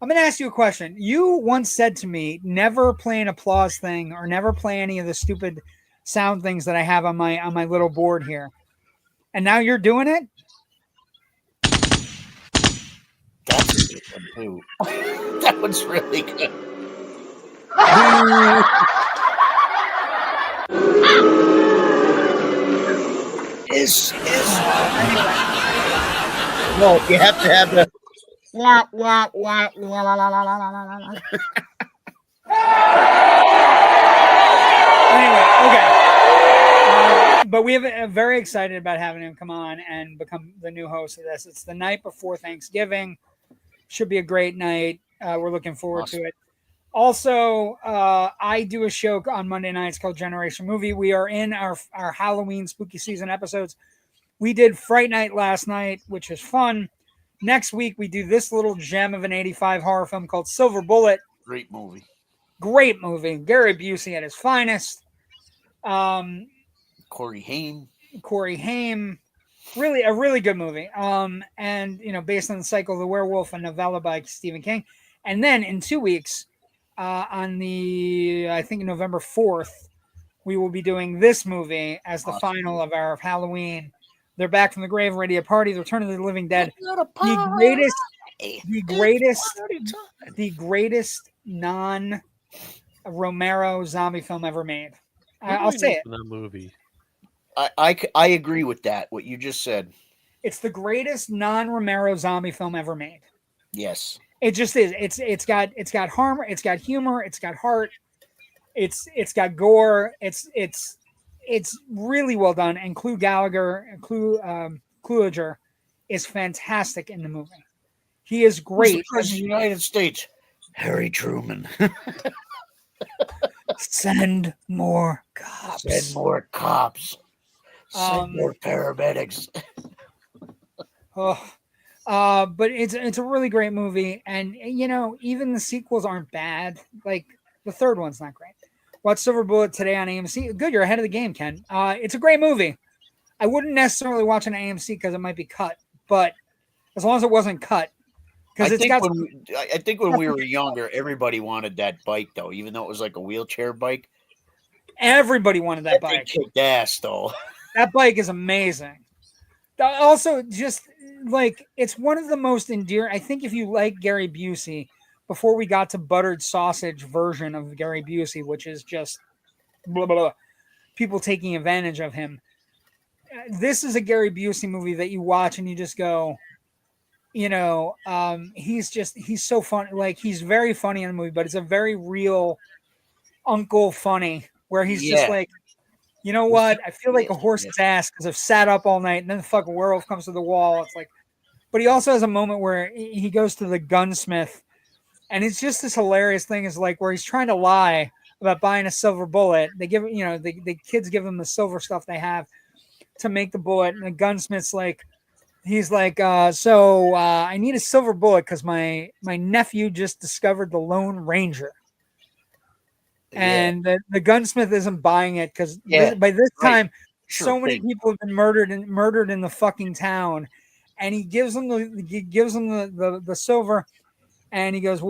I'm going to ask you a question. You once said to me, never play an applause thing or never play any of the stupid sound things that I have on my little board here. And now you're doing it? That's a good one, too. That one's really good. is no, you have to have the Anyway, okay. But we have very excited about having him come on and become the new host of this. It's the night before Thanksgiving. Should be a great night. We're looking forward to it. Also, I do a show on Monday nights called Generation Movie. We are in our Halloween spooky season episodes. We did Fright Night last night, which is fun. Next week, we do this little gem of an 85 horror film called Silver Bullet. great movie. Great movie. Gary Busey at his finest. Corey Haim. Really, a really good movie. And, you know, based on the Cycle of the Werewolf, a novella by Stephen King. And then in 2 weeks, on I think November 4th, we will be doing this movie as the final of our Halloween. They're back from the grave, ready to party. The Return of the Living Dead. The greatest non-Romero zombie film ever made. I'll say it. That movie. I agree with that. What you just said. It's the greatest non-Romero zombie film ever made. Yes. It just is. It's got harm. It's got humor. It's got heart. It's got gore. It's really well done. And Kluger is fantastic in the movie. He is great. Who's the President of the United States? Harry Truman. Send more cops. Send more cops. Send more paramedics. But it's a really great movie, and you know, even the sequels aren't bad. Like the third one's not great. Watch Silver Bullet today on AMC. Good, you're ahead of the game, Ken. It's a great movie. I wouldn't necessarily watch it on AMC because it might be cut, but as long as it wasn't cut, because I think when we were younger, everybody wanted that bike though, even though it was like a wheelchair bike. Everybody wanted that bike. It kicked ass though. That bike is amazing. Also, just like it's one of the most endearing. I think if you like Gary Busey, before we got to buttered sausage version of Gary Busey, which is just blah, blah, blah, people taking advantage of him. This is a Gary Busey movie that you watch and you just go, you know, he's so funny. Like he's very funny in the movie, but it's a very real uncle funny where he's just like, you know what? I feel like a horse's ass because I've sat up all night and then the fucking werewolf comes to the wall. It's like, but he also has a moment where he goes to the gunsmith and it's just this hilarious thing is like where he's trying to lie about buying a silver bullet. They give, you know, the kids give him the silver stuff they have to make the bullet. And the gunsmith's like, he's like, I need a silver bullet because my nephew just discovered the Lone Ranger. And the gunsmith isn't buying it because by this time, so many people have been murdered in the fucking town. And he gives them the silver, and he goes,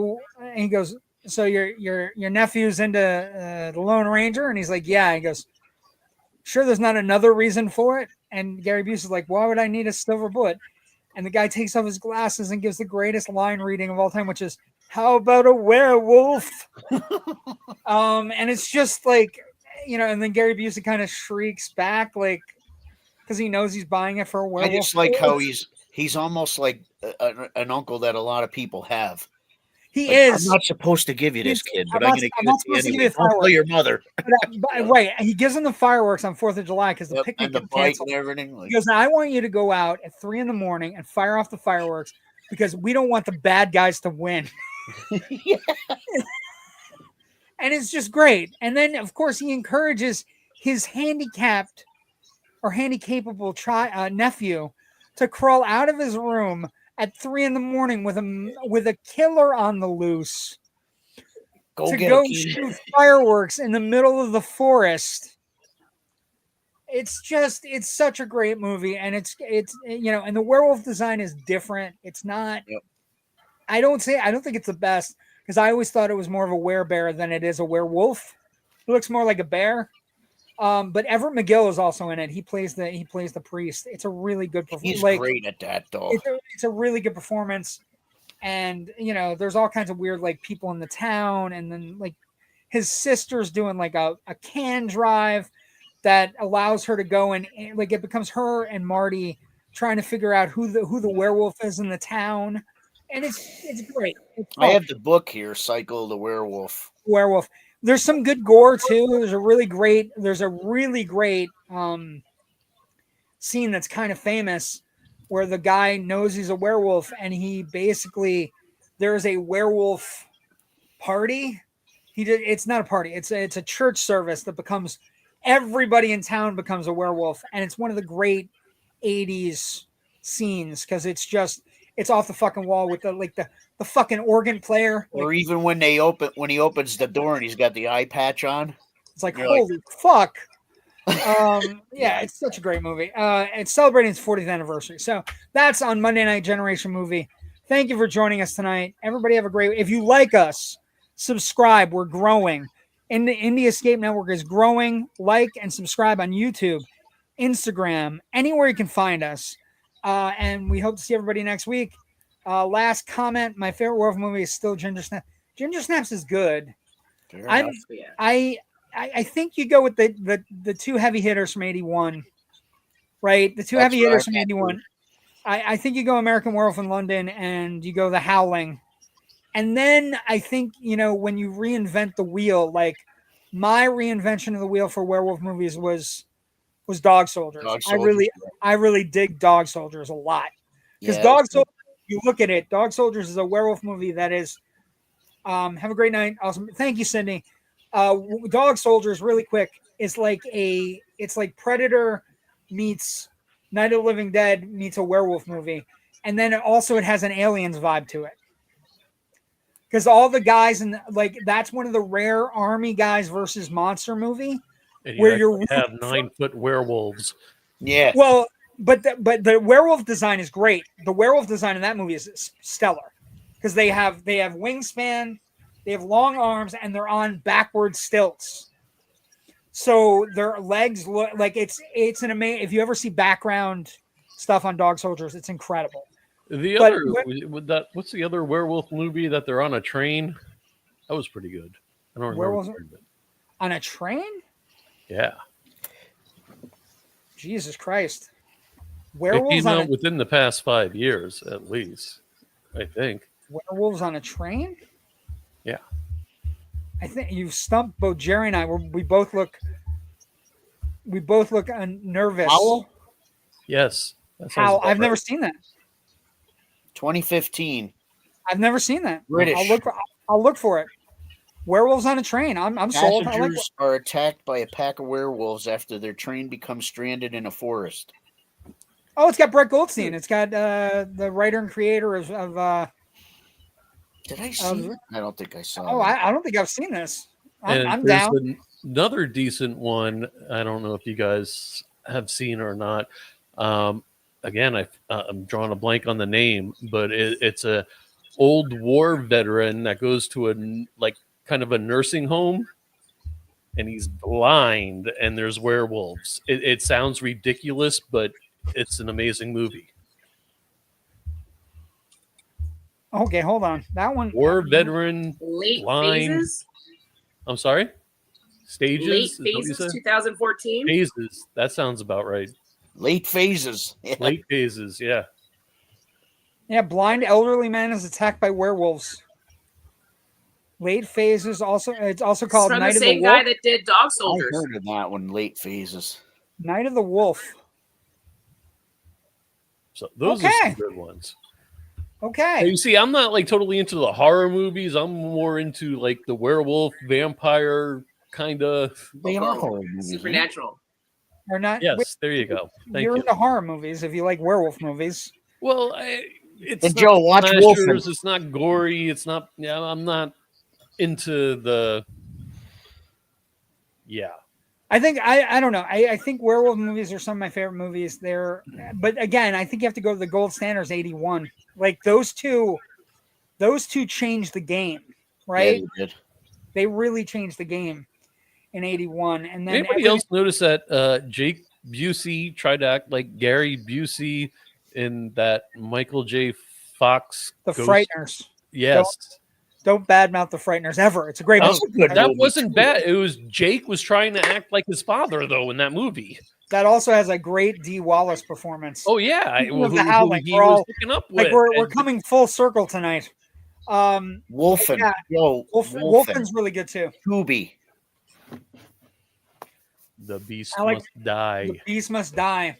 so your nephew's into the Lone Ranger, and he's like, yeah. He goes, sure, there's not another reason for it. And Gary Busey's like, why would I need a silver bullet? And the guy takes off his glasses and gives the greatest line reading of all time, which is, how about a werewolf? And it's just like, you know, and then Gary Busey kind of shrieks back, like, because he knows he's buying it for a werewolf. I just like how he's almost like an uncle that a lot of people have. He like, is. I'm not supposed to give you this, kid, but I'm going to give it to you anyway. Don't tell your mother. Right. He gives them the fireworks on 4th of July because the picnic and the gets bike canceled. and everything. Like, He goes, now I want you to go out at 3 a.m. and fire off the fireworks because we don't want the bad guys to win. And it's just great. And then, of course, he encourages his handicapped or handicapable nephew to crawl out of his room at 3 a.m. with a killer on the loose to go shoot fireworks in the middle of the forest. It's such a great movie, and it's you know, and the werewolf design is different. It's not I don't think it's the best because I always thought it was more of a werebear than it is a werewolf. It looks more like a bear. But Everett McGill is also in it. He plays the priest. It's a really good performance. He's great at that, though. It's a really good performance. And there's all kinds of weird like people in the town, and then like his sister's doing like a can drive that allows her to go and like it becomes her and Marty trying to figure out who the werewolf is in the town. And it's great. I have the book here, Cycle of the Werewolf. There's some good gore too. There's a really great scene that's kind of famous where the guy knows he's a werewolf and he basically there's a werewolf party. It's not a party. It's a church service that becomes everybody in town becomes a werewolf, and it's one of the great 80s scenes because it's off the fucking wall with the fucking organ player. Or even when he opens the door and he's got the eye patch on. It's like, holy fuck. Yeah, it's such a great movie. It's celebrating its 40th anniversary. So that's on Monday Night Generation Movie. Thank you for joining us tonight. Everybody have a great, if you like us, subscribe. We're growing. Indie Escape Network is growing. Like and subscribe on YouTube, Instagram, anywhere you can find us. And we hope to see everybody next week. Last comment, my favorite werewolf movie is still Ginger Snaps. Ginger Snaps is good. I think you go with the two heavy hitters from 81, right? The two heavy hitters from 81. I think you go American Werewolf in London and you go The Howling. And then I think, when you reinvent the wheel, like my reinvention of the wheel for werewolf movies was Dog Soldiers. I really dig Dog Soldiers a lot. Because Dog Soldiers, you look at it, Dog Soldiers is a werewolf movie that is, have a great night. Awesome. Thank you, Cindy. Dog Soldiers, really quick, it's like Predator meets Night of the Living Dead meets a werewolf movie. And then it has an Aliens vibe to it. Because all the guys that's one of the rare army guys versus monster movie where you have 9-foot werewolves. Yeah. Well, but the werewolf design is great. The werewolf design in that movie is stellar because they have wingspan, they have long arms, and they're on backward stilts. So their legs look like it's an amazing. If you ever see background stuff on Dog Soldiers, it's incredible. What's the other werewolf movie that they're on a train? That was pretty good. I don't remember. On a train? Yeah. Jesus Christ. It came out within the past 5 years, at least, I think. Werewolves on a train? Yeah. I think you've stumped both Jerry and I. We both look nervous. Howl? Yes. Howl. I've never seen that. 2015. I've never seen that. British. I'll look for it. Werewolves on a train. I'm sold. Passengers are attacked by a pack of werewolves after their train becomes stranded in a forest. Oh, it's got Brett Goldstein. It's got the writer and creator of Did I see it? I don't think I saw it. I don't think I've seen this. I'm there's down. Another decent one. I don't know if you guys have seen or not. Again, I'm drawing a blank on the name, but it's a old war veteran that goes to kind of a nursing home, and he's blind, and there's werewolves. It sounds ridiculous, but it's an amazing movie. Okay, hold on. That one. War veteran, Late blind. Phases? I'm sorry? Stages? Late Phases, 2014? Phases. That sounds about right. Late Phases. Yeah. Late Phases, yeah. Yeah, blind elderly man is attacked by werewolves. Late Phases it's also called from Night the of the same Wolf. guy that did Dog Soldiers. I heard of that one, Late Phases. Night of the Wolf. So those are some good ones. Okay. So you see, I'm not totally into the horror movies. I'm more into the werewolf, vampire kind of. They are horror movies. Supernatural. Or not? Yes, there you go. Thank You're you. into horror movies if you like werewolf movies. Well, it's and not Joe, watch slashers, it's not gory. It's not. Yeah, I'm not into the. Yeah. I think I don't know. I think werewolf movies are some of my favorite movies. But again, I think you have to go to the gold standards. 81, like those two those two changed the game, Yeah, right? they did. They really changed the game in 81. And then Anybody else notice that Jake Busey tried to act like Gary Busey in that Michael J. Fox the Ghost? Frighteners. Yes. Don't badmouth the Frighteners ever. It's a great That's movie. a good That movie, wasn't too. bad. It was Jake was trying to act like his father, though, in that movie. That also has a great Dee Wallace performance. Oh, yeah. Speaking of Who the Howling, he we're was all- hooking up like with. we're And- coming full circle tonight. Wolfen. Yeah. Yo, Wolfen. Wolfen's really good too. Tubi. The beast I like- must die. The Beast Must Die.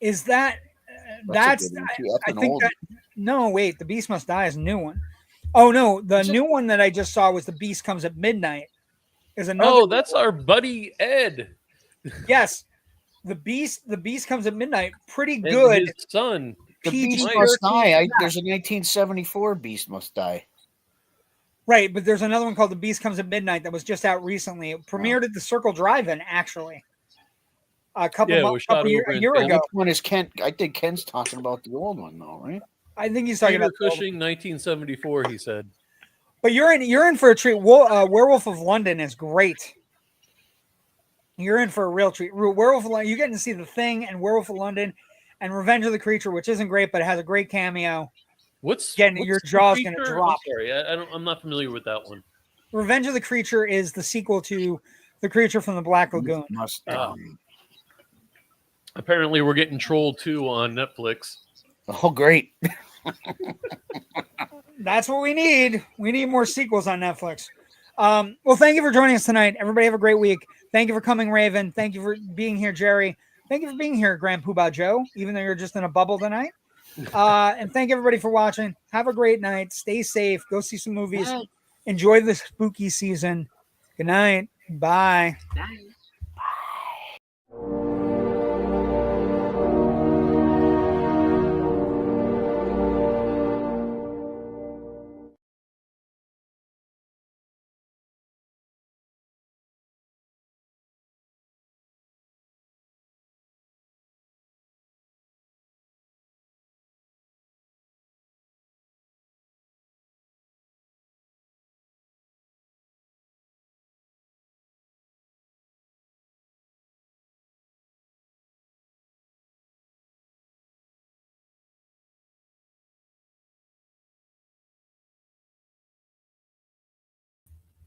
Is that That's that's a good one, too. That's I an think old that no, wait, The Beast Must Die is a new one. Oh no, the Is it? new one that I just saw was The Beast Comes at Midnight. Is another Oh, that's our buddy Ed. yes. The Beast Comes at Midnight. Pretty And good. his son. The PG Beast 13 Must Die. yeah. There's a 1974 Beast Must Die. Right, but there's another one called The Beast Comes at Midnight that was just out recently. It premiered at the Circle Drive-In, actually. A couple Yeah, it months, was shot couple year, over a in year Tampa. ago. Which one is Kent? I think Ken's talking about the old one, though, right? I think he's talking Peter about the old one. Cushing, 1974, he said. But you're in for a treat. Werewolf of London is great. You're in for a real treat. Werewolf of London, you're getting to see The Thing and Werewolf of London and Revenge of the Creature, which isn't great, but it has a great cameo. What's Again, what's your the jaw's gonna creature? drop. I'm sorry, I'm not familiar with that one. Revenge of the Creature is the sequel to The Creature from the Black Lagoon. Must Oh. Die. Apparently, we're getting Troll 2 on Netflix. Oh, great. That's what we need. We need more sequels on Netflix. Well, thank you for joining us tonight. Everybody have a great week. Thank you for coming, Raven. Thank you for being here, Jerry. Thank you for being here, Grand Poobah Joe, even though you're just in a bubble tonight. And thank everybody for watching. Have a great night. Stay safe. Go see some movies. Enjoy the spooky season. Good night. Bye. Bye.